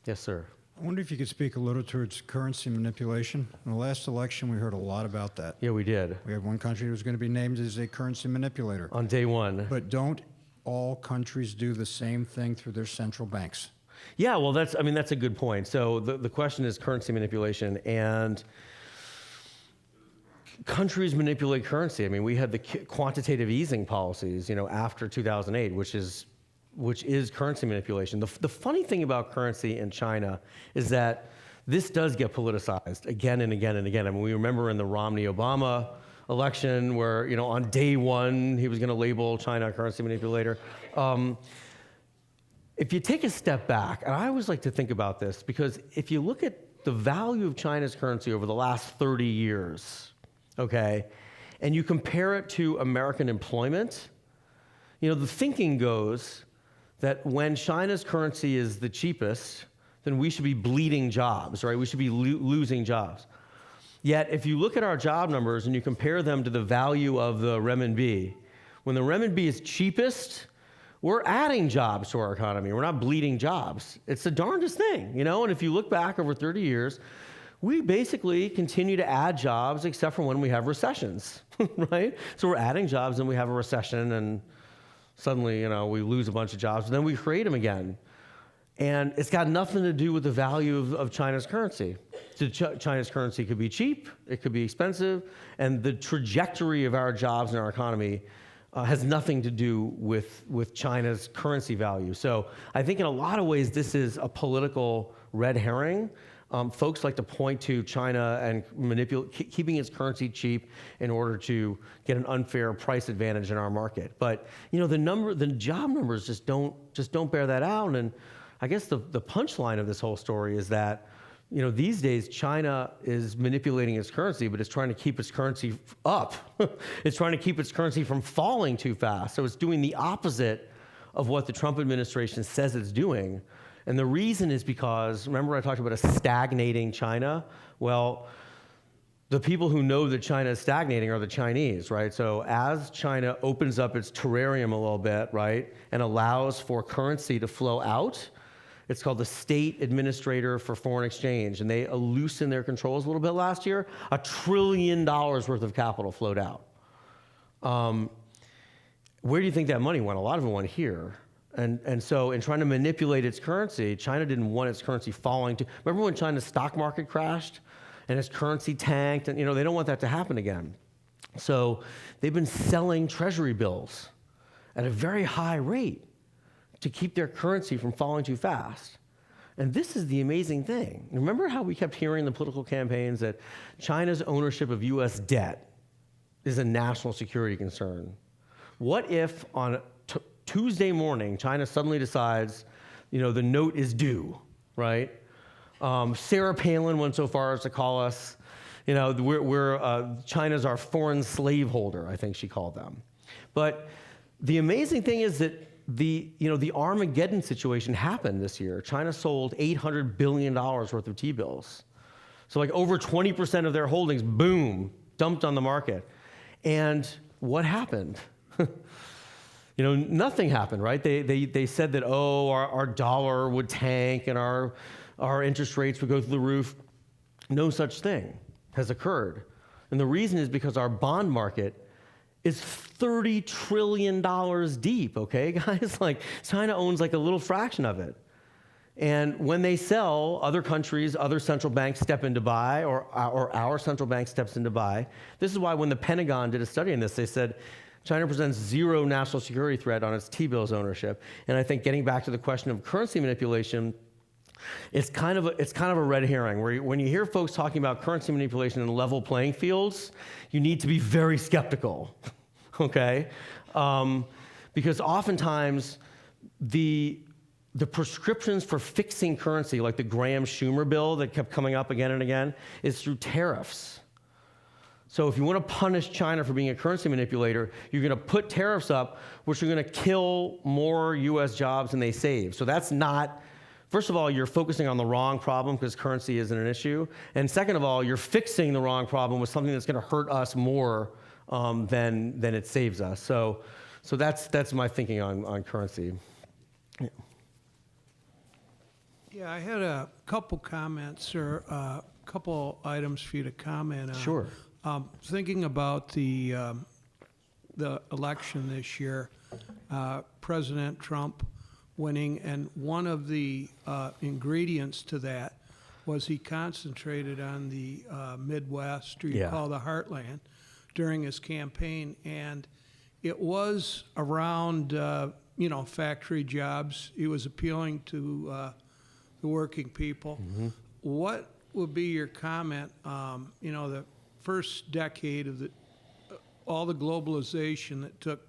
Yes, sir. I wonder if you could speak a little towards currency manipulation. In the last election, we heard a lot about that. Yeah, we did. We had one country that was going to be named as a currency manipulator. On day one. But don't all countries do the same thing through their central banks? Yeah, well, that's a good point. So the question is currency manipulation, and countries manipulate currency. I mean, we had the quantitative easing policies, after 2008, which is currency manipulation. The funny thing about currency in China is that this does get politicized again and again and again. I mean, we remember in the Romney-Obama election where, on day one, he was going to label China a currency manipulator. if you take a step back, and I always like to think about this, because if you look at the value of China's currency over the last 30 years, okay, and you compare it to American employment, you know, the thinking goes that when China's currency is the cheapest, then we should be bleeding jobs, right? We should be losing jobs. Yet, if you look at our job numbers and you compare them to the value of the renminbi, when the renminbi is cheapest, we're adding jobs to our economy. We're not bleeding jobs. It's the darndest thing, you know? And if you look back over 30 years, we basically continue to add jobs except for when we have recessions, right? So we're adding jobs and we have a recession and suddenly, you know, we lose a bunch of jobs, and then we create them again. And it's got nothing to do with the value of China's currency. China's currency could be cheap, it could be expensive, and the trajectory of our jobs and our economy has nothing to do with China's currency value. So I think in a lot of ways, this is a political red herring. Folks like to point to China and keeping its currency cheap in order to get an unfair price advantage in our market. But you know, the job numbers just don't bear that out. And I guess the punchline of this whole story is that, you know, these days China is manipulating its currency, but it's trying to keep its currency up. It's trying to keep its currency from falling too fast. So it's doing the opposite of what the Trump administration says it's doing. And the reason is because, remember I talked about a stagnating China? Well, the people who know that China is stagnating are the Chinese, right? So as China opens up its terrarium a little bit, right, and allows for currency to flow out, it's called the State Administrator for Foreign Exchange, and they loosened their controls a little bit last year. $1 trillion worth of capital flowed out. Where do you think that money went? A lot of it went here. And so in trying to manipulate its currency, China didn't want its currency falling to, remember when China's stock market crashed and its currency tanked? And you know, they don't want that to happen again. So they've been selling treasury bills at a very high rate to keep their currency from falling too fast. And this is the amazing thing. Remember how we kept hearing in the political campaigns that China's ownership of US debt is a national security concern? What if on Tuesday morning, China suddenly decides, you know, the note is due, right? Sarah Palin went so far as to call us, you know, China's our foreign slaveholder, I think she called them. But the amazing thing is that the Armageddon situation happened this year. China sold $800 billion worth of T-bills. So like over 20% of their holdings, boom, dumped on the market. And what happened? You know, nothing happened, right? They said that, oh, our dollar would tank and our interest rates would go through the roof. No such thing has occurred. And the reason is because our bond market is $30 trillion deep, okay, guys? Like, China owns like a little fraction of it. And when they sell, other countries, other central banks step in to buy, or our central bank steps in to buy. This is why when the Pentagon did a study on this, they said, China presents zero national security threat on its T-bills ownership. And I think getting back to the question of currency manipulation, it's kind of a red herring. Where when you hear folks talking about currency manipulation in level playing fields, you need to be very skeptical, okay? Because oftentimes the prescriptions for fixing currency, like the Graham-Schumer bill that kept coming up again and again, is through tariffs. So if you want to punish China for being a currency manipulator, you're going to put tariffs up, which are going to kill more US jobs than they save. So that's not, first of all, you're focusing on the wrong problem because currency isn't an issue. And second of all, you're fixing the wrong problem with something that's going to hurt us more than it saves us. So that's my thinking on currency. Yeah. Yeah, I had a couple comments or a couple items for you to comment on. Sure. Thinking about the election this year, President Trump winning, and one of the ingredients to that was he concentrated on the Midwest, or you call the Heartland, during his campaign, and it was around factory jobs. He was appealing to the working people. Mm-hmm. What would be your comment? The first decade of all the globalization that took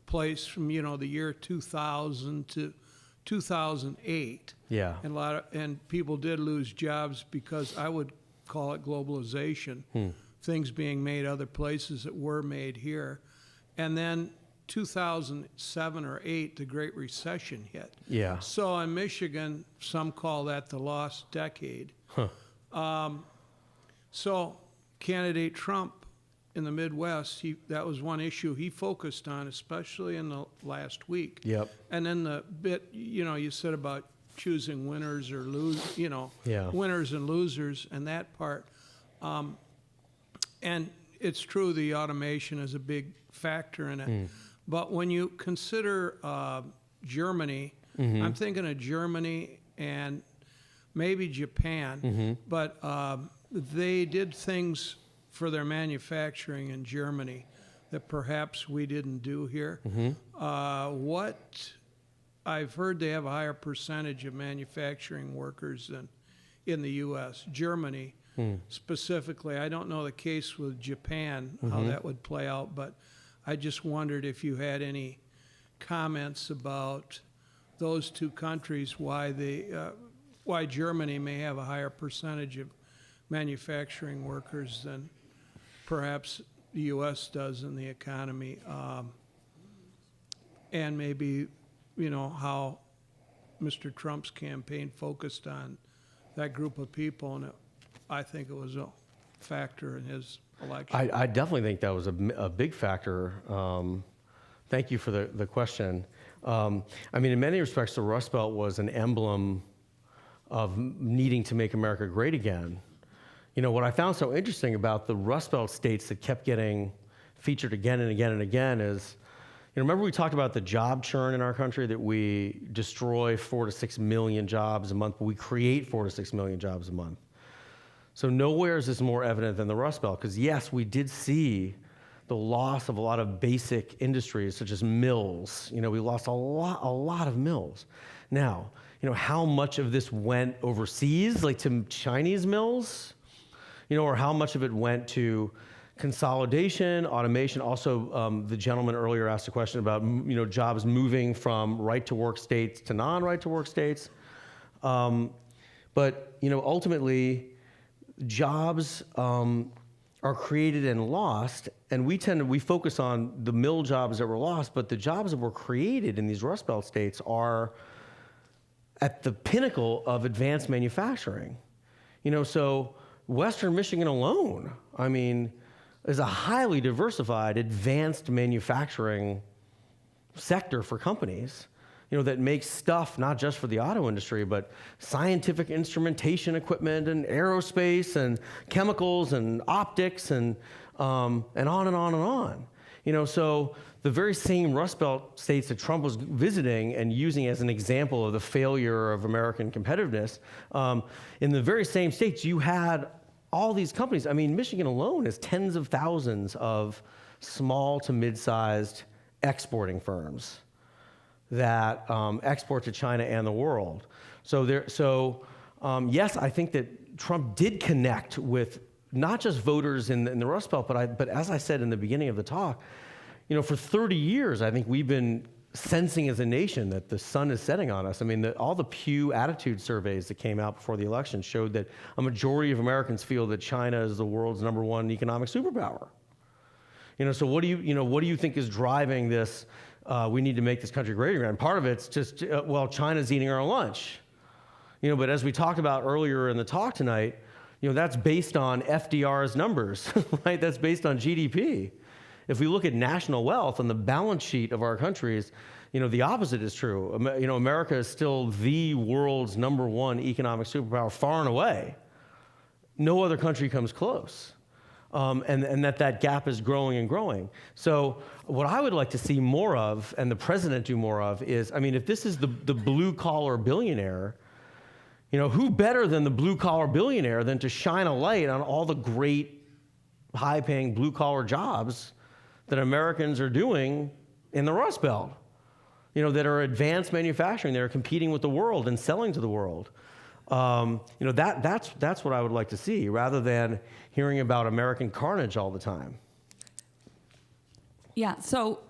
place from the year 2000 to 2008. Yeah. And people did lose jobs because I would call it globalization, things being made other places that were made here. And then 2007 or 8, the Great Recession hit. Yeah. So in Michigan, some call that the lost decade. So candidate Trump in the Midwest, that was one issue he focused on, especially in the last week. Yep. And then the bit, you said about choosing winners or Yeah. winners and losers and that part. And it's true the automation is a big factor in it. But when you consider Germany, I'm thinking of Germany and maybe Japan, but they did things for their manufacturing in Germany that perhaps we didn't do here. What I've heard, they have a higher percentage of manufacturing workers than in the U.S. Germany specifically. I don't know the case with Japan, how that would play out, but I just wondered if you had any comments about those two countries, why Germany may have a higher percentage of manufacturing workers than perhaps the U.S. does in the economy, and maybe, how Mr. Trump's campaign focused on that group of people, and I think it was a factor in his election. I definitely think that was a big factor. Thank you for the question. I mean, in many respects, the Rust Belt was an emblem of needing to make America great again. What I found so interesting about the Rust Belt states that kept getting featured again and again and again is, remember we talked about the job churn in our country, that we destroy 4 to 6 million jobs a month, but we create 4 to 6 million jobs a month. So nowhere is this more evident than the Rust Belt, because yes, we did see the loss of a lot of basic industries such as mills. We lost a lot of mills. Now, how much of this went overseas, like to Chinese mills? Or how much of it went to consolidation, automation? Also, the gentleman earlier asked a question about jobs moving from right-to-work states to non-right-to-work states. But ultimately, jobs are created and lost, and we focus on the mill jobs that were lost, but the jobs that were created in these Rust Belt states are at the pinnacle of advanced manufacturing. So Western Michigan alone, is a highly diversified, advanced manufacturing sector for companies, that makes stuff not just for the auto industry, but scientific instrumentation equipment and aerospace and chemicals and optics and on and on and on. So the very same Rust Belt states that Trump was visiting and using as an example of the failure of American competitiveness, in the very same states you had all these companies. Michigan alone has tens of thousands of small to mid-sized exporting firms that export to China and the world. Yes, I think that Trump did connect with not just voters in the Rust Belt, but as I said in the beginning of the talk, for 30 years, I think we've been sensing as a nation that the sun is setting on us. All the Pew attitude surveys that came out before the election showed that a majority of Americans feel that China is the world's #1 economic superpower. So what do you think is driving this? We need to make this country great again. Part of it's just China's eating our lunch. But as we talked about earlier in the talk tonight, that's based on FDR's numbers, right? That's based on GDP. If we look at national wealth and the balance sheet of our countries, the opposite is true. America is still the world's #1 economic superpower, far and away. No other country comes close. And that gap is growing and growing. So what I would like to see more of, and the president do more of, is, if this is the blue-collar billionaire, who better than the blue-collar billionaire than to shine a light on all the great, high-paying blue-collar jobs that Americans are doing in the Rust Belt, that are advanced manufacturing, that are competing with the world and selling to the world. That's what I would like to see, rather than hearing about American carnage all the time. Yeah, so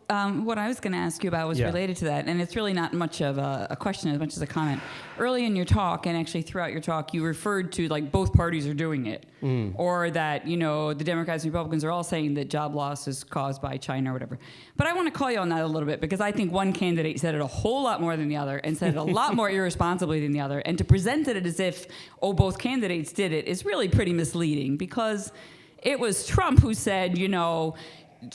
what I was going to ask you about was Yeah. related to that, and it's really not much of a question as much as a comment. Early in your talk, and actually throughout your talk, you referred to like both parties are doing it, or that the Democrats and Republicans are all saying that job loss is caused by China or whatever. But I want to call you on that a little bit because I think one candidate said it a whole lot more than the other, and said it a lot more irresponsibly than the other. And to present it as if both candidates did it is really pretty misleading because it was Trump who said,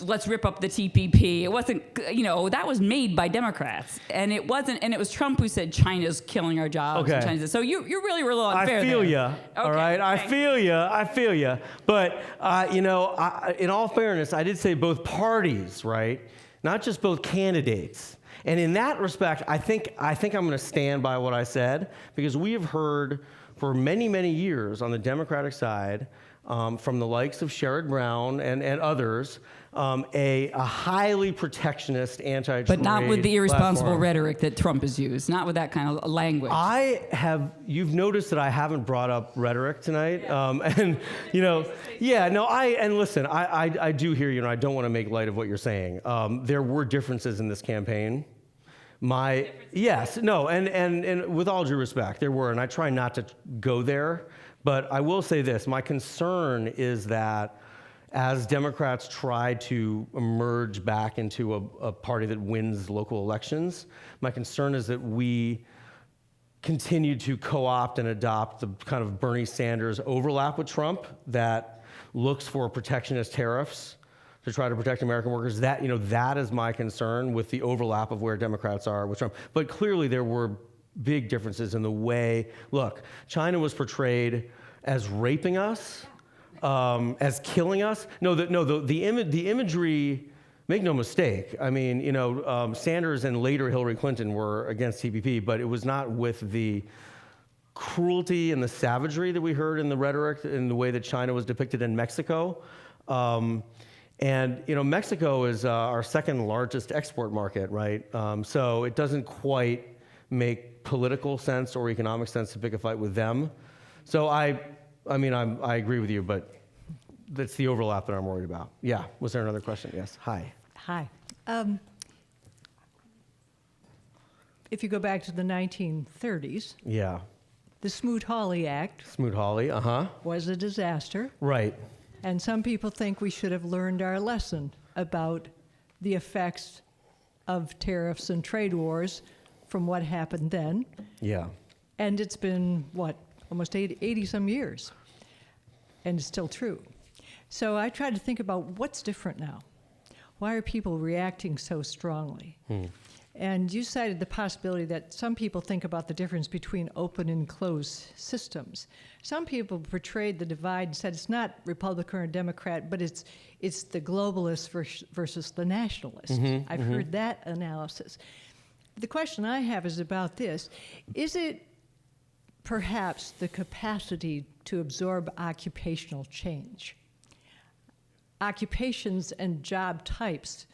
let's rip up the TPP. It wasn't, that was made by Democrats. And it wasn't, and it was Trump who said China's killing our jobs. Okay. And so you really were a little unfair I feel there. ya. All Okay, right, I thanks. feel ya. But in all fairness, I did say both parties, right? Not just both candidates. And in that respect, I think I'm going to stand by what I said because we have heard for many, many years on the Democratic side from the likes of Sherrod Brown and others, a highly protectionist anti-trade But not with the irresponsible platform. rhetoric that Trump has used, not with that kind of language. You've noticed that I haven't brought up rhetoric tonight. And listen, I do hear you, and I don't want to make light of what you're saying. There were differences in this campaign. And with all due respect, there were, and I try not to go there, but I will say this, my concern is that as Democrats try to emerge back into a party that wins local elections, my concern is that we continue to co-opt and adopt the kind of Bernie Sanders overlap with Trump that looks for protectionist tariffs to try to protect American workers. That is my concern with the overlap of where Democrats are with Trump. But clearly there were big differences in the way, look, China was portrayed as raping us, as killing us. The imagery, make no mistake. I mean, Sanders and later Hillary Clinton were against TPP, but it was not with the cruelty and the savagery that we heard in the rhetoric in the way that China was depicted in Mexico. Mexico is our second largest export market, right? So it doesn't quite make political sense or economic sense to pick a fight with them. So I agree with you, but that's the overlap that I'm worried about. Yeah, was there another question? Yes, hi. Hi. If you go back to the 1930s, Yeah, the Smoot-Hawley Act Smoot-Hawley, was a disaster. right. And some people think we should have learned our lesson about the effects of tariffs and trade wars from what happened then. Yeah. And it's been, almost 80 some years. And it's still true. So I tried to think about what's different now. Why are people reacting so strongly? And you cited the possibility that some people think about the difference between open and closed systems. Some people portrayed the divide and said it's not Republican or Democrat, but it's the globalist versus the nationalist. I've heard that analysis. The question I have is about this. Is it perhaps the capacity to absorb occupational change? Occupations and job types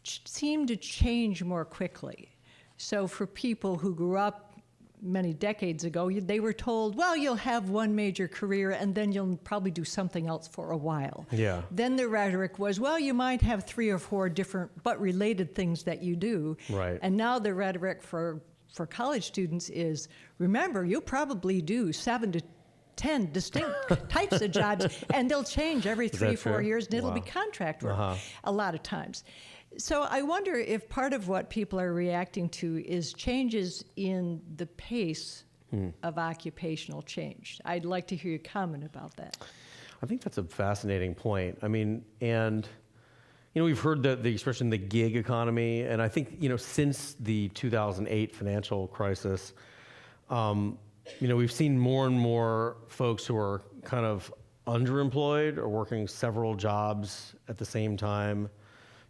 seem to change more quickly. So for people who grew up many decades ago, they were told, well, you'll have one major career and then you'll probably do something else for a while. Yeah. Then the rhetoric was, well, you might have 3 or 4 different but related things that you do. Right. And now the rhetoric for college students is, remember, you'll probably do 7 to 10 distinct types of jobs, and they'll change every 3 or 4 true? years, and it'll be Wow. contract work a lot of times. So I wonder if part of what people are reacting to is changes in the pace of occupational change. I'd like to hear your comment about that. I think that's a fascinating point. I mean, and we've heard the expression the gig economy, and I think since the 2008 financial crisis, we've seen more and more folks who are kind of underemployed or working several jobs at the same time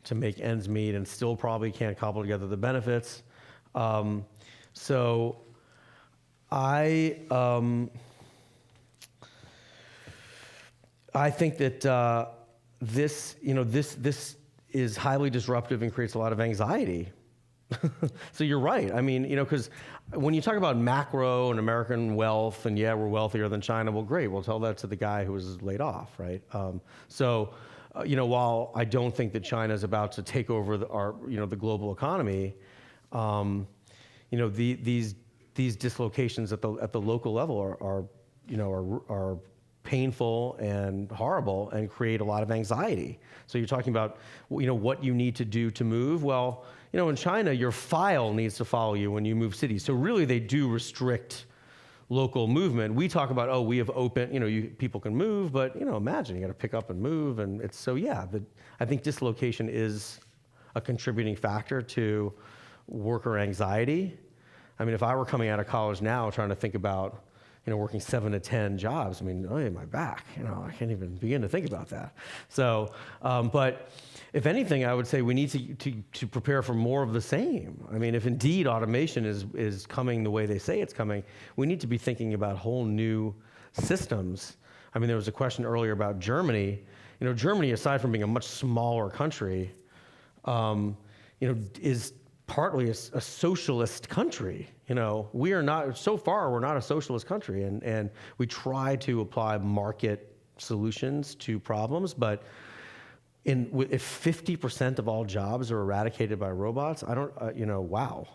to make ends meet and still probably can't cobble together the benefits. So I think that this is highly disruptive and creates a lot of anxiety. So you're right. I mean, because when you talk about macro and American wealth, and we're wealthier than China, well, great. We'll tell that to the guy who was laid off, right? while I don't think that China is about to take over the global economy, these dislocations at the local level are painful and horrible and create a lot of anxiety. So you're talking about what you need to do to move. Well, in China, your file needs to follow you when you move cities. So really, they do restrict local movement. We talk about, we have open, people can move, but imagine you got to pick up and move, and it's I think dislocation is a contributing factor to worker anxiety. I mean, if I were coming out of college now trying to think about working 7 to 10 jobs, my back, I can't even begin to think about that. So, but if anything, I would say we need to prepare for more of the same. I mean, if indeed automation is coming the way they say it's coming, we need to be thinking about whole new systems. I mean, there was a question earlier about Germany. Germany, aside from being a much smaller country, is partly a socialist country. We are not, so far, we're not a socialist country, and we try to apply market solutions to problems, but if 50% of all jobs are eradicated by robots, I don't, wow.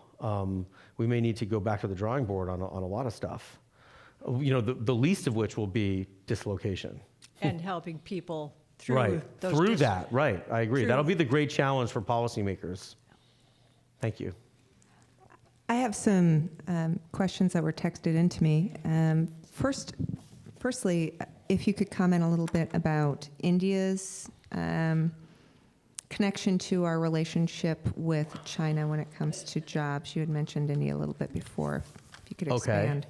We may need to go back to the drawing board on a lot of stuff. The least of which will be dislocation. And helping people through right. those through that, right. I agree. Through- That'll be the great challenge for policymakers. Thank you. I have some questions that were texted into me. Firstly, if you could comment a little bit about India's connection to our relationship with China when it comes to jobs. You had mentioned India a little bit before. If you could expand.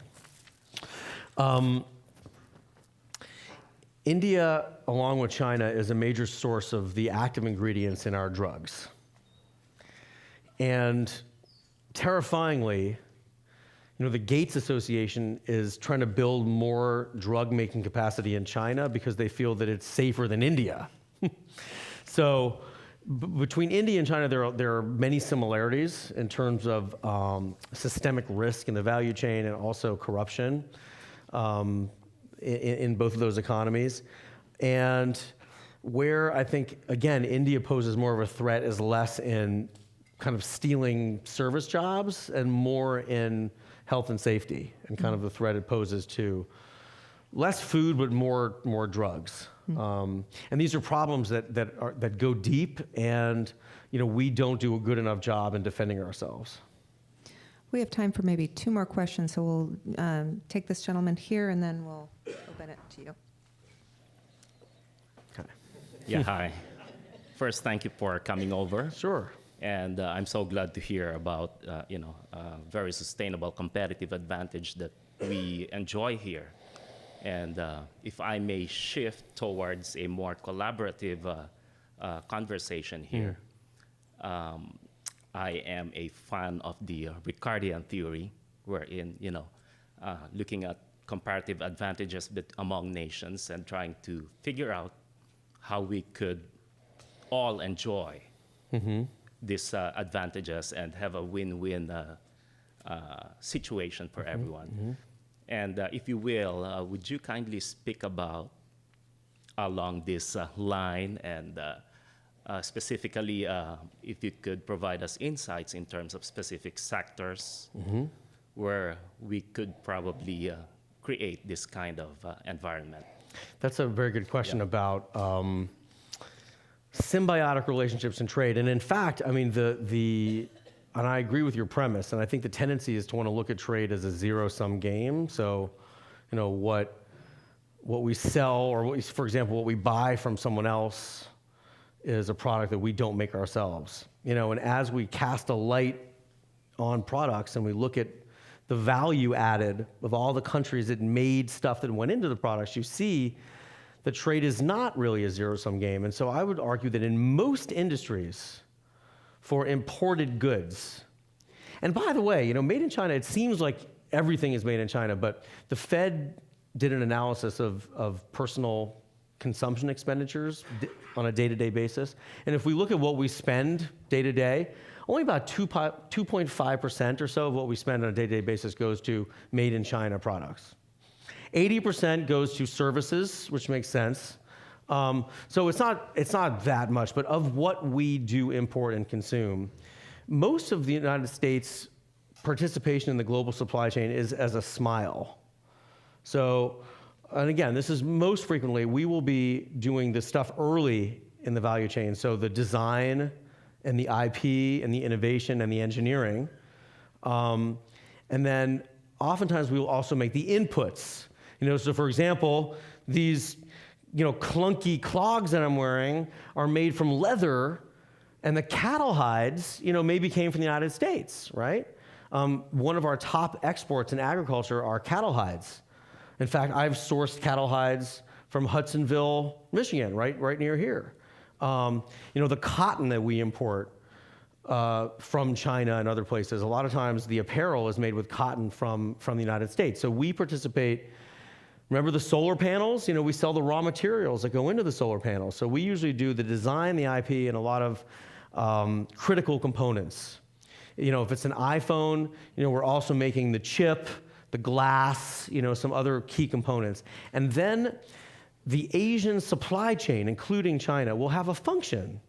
India, along with China, is a major source of the active ingredients in our drugs. And terrifyingly, the Gates Association is trying to build more drug-making capacity in China because they feel that it's safer than India. So between India and China, there are many similarities in terms of systemic risk in the value chain and also corruption in both of those economies. And where I think, again, India poses more of a threat is less in kind of stealing service jobs and more in health and safety, and kind of the threat it poses to less food but more drugs. And these are problems that go deep, and we don't do a good enough job in defending ourselves. We have time for maybe 2 more questions, so we'll take this gentleman here, and then we'll open it to you. Okay. Yeah, hi. First, thank you for coming over. Sure. And I'm so glad to hear about, very sustainable competitive advantage that we enjoy here. And if I may shift towards a more collaborative conversation here, I am a fan of the Ricardian theory, wherein, looking at comparative advantages among nations and trying to figure out how we could all enjoy these advantages and have a win-win situation for everyone. And if you will, would you kindly speak about along this line, and specifically if you could provide us insights in terms of specific sectors where we could probably create this kind of environment? That's a very good question about symbiotic relationships in trade. And in fact, I mean, and I agree with your premise, and I think the tendency is to want to look at trade as a zero-sum game. So, what we sell, or for example, what we buy from someone else is a product that we don't make ourselves. And as we cast a light on products and we look at the value added of all the countries that made stuff that went into the products, you see that trade is not really a zero-sum game. And so I would argue that in most industries, for imported goods, and by the way, made in China, it seems like everything is made in China, but the Fed did an analysis of personal consumption expenditures on a day-to-day basis. And if we look at what we spend day-to-day, only about 2.5% or so of what we spend on a day-to-day basis goes to made-in-China products. 80% goes to services, which makes sense. So it's not that much, but of what we do import and consume, most of the United States participation in the global supply chain is as a smile. So, and again, this is most frequently, we will be doing this stuff early in the value chain. So the design and the IP and the innovation and the engineering. And then oftentimes we will also make the inputs. So for example, these clunky clogs that I'm wearing are made from leather, and the cattle hides, maybe came from the United States, right? One of our top exports in agriculture are cattle hides. In fact, I've sourced cattle hides from Hudsonville, Michigan, right near here. The cotton that we import from China and other places, a lot of times the apparel is made with cotton from the United States. So we participate. Remember the solar panels? We sell the raw materials that go into the solar panels. So we usually do the design, the IP, and a lot of critical components. If it's an iPhone, we're also making the chip, the glass, some other key components. And then the Asian supply chain, including China, will have a function,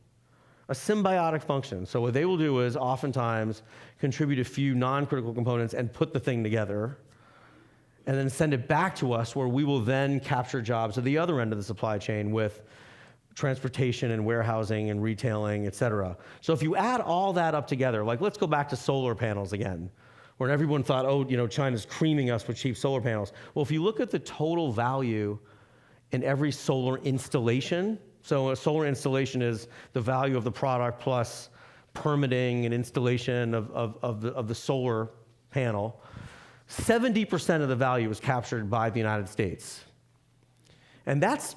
a symbiotic function. So what they will do is oftentimes contribute a few non-critical components and put the thing together, and then send it back to us, where we will then capture jobs at the other end of the supply chain with transportation and warehousing and retailing, et cetera. So if you add all that up together, like let's go back to solar panels again, where everyone thought, China's creaming us with cheap solar panels. Well, if you look at the total value in every solar installation, so a solar installation is the value of the product plus permitting and installation of the solar panel, 70% of the value is captured by the United States. And that's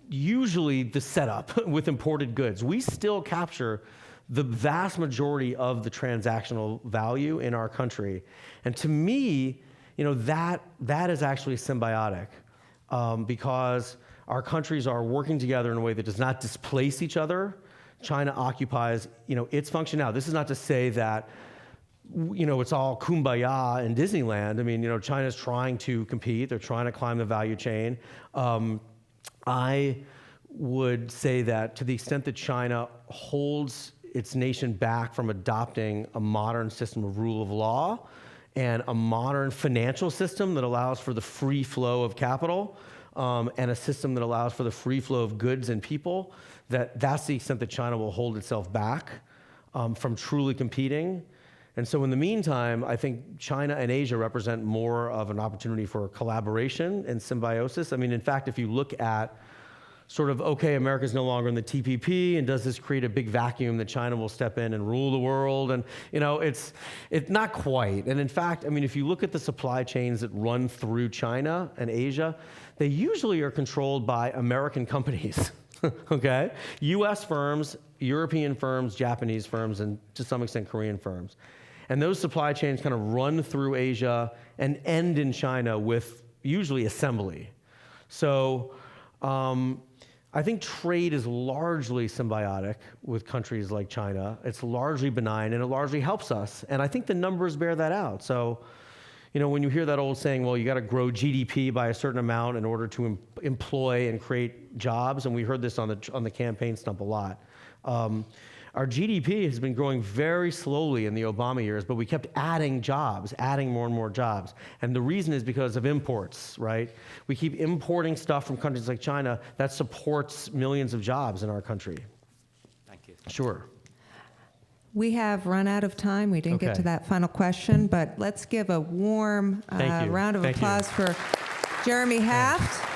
usually the setup with imported goods. We still capture the vast majority of the transactional value in our country. And to me, that is actually symbiotic, because our countries are working together in a way that does not displace each other. China occupies, its function. Now, this is not to say that it's all kumbaya in Disneyland. I mean, China's trying to compete. They're trying to climb the value chain. I would say that to the extent that China holds its nation back from adopting a modern system of rule of law and a modern financial system that allows for the free flow of capital, and a system that allows for the free flow of goods and people, that's the extent that China will hold itself back from truly competing. And so in the meantime, I think China and Asia represent more of an opportunity for collaboration and symbiosis. I mean, in fact, if you look at sort of, okay, America's no longer in the TPP, and does this create a big vacuum that China will step in and rule the world? And, it's not quite. And in fact, I mean, if you look at the supply chains that run through China and Asia, they usually are controlled by American companies, okay? US firms, European firms, Japanese firms, and to some extent Korean firms. And those supply chains kind of run through Asia and end in China with usually assembly. So I think trade is largely symbiotic with countries like China. It's largely benign, and it largely helps us. And I think the numbers bear that out. So, when you hear that old saying, well, you got to grow GDP by a certain amount in order to employ and create jobs, and we heard this on the campaign stump a lot. Our GDP has been growing very slowly in the Obama years, but we kept adding jobs, adding more and more jobs. And the reason is because of imports, right? We keep importing stuff from countries like China that supports millions of jobs in our country. Thank you. Sure. We have run out of time. We didn't get Okay. to that final question, but let's give a warm Thank you. round of Thank you. applause for Jeremy Haft.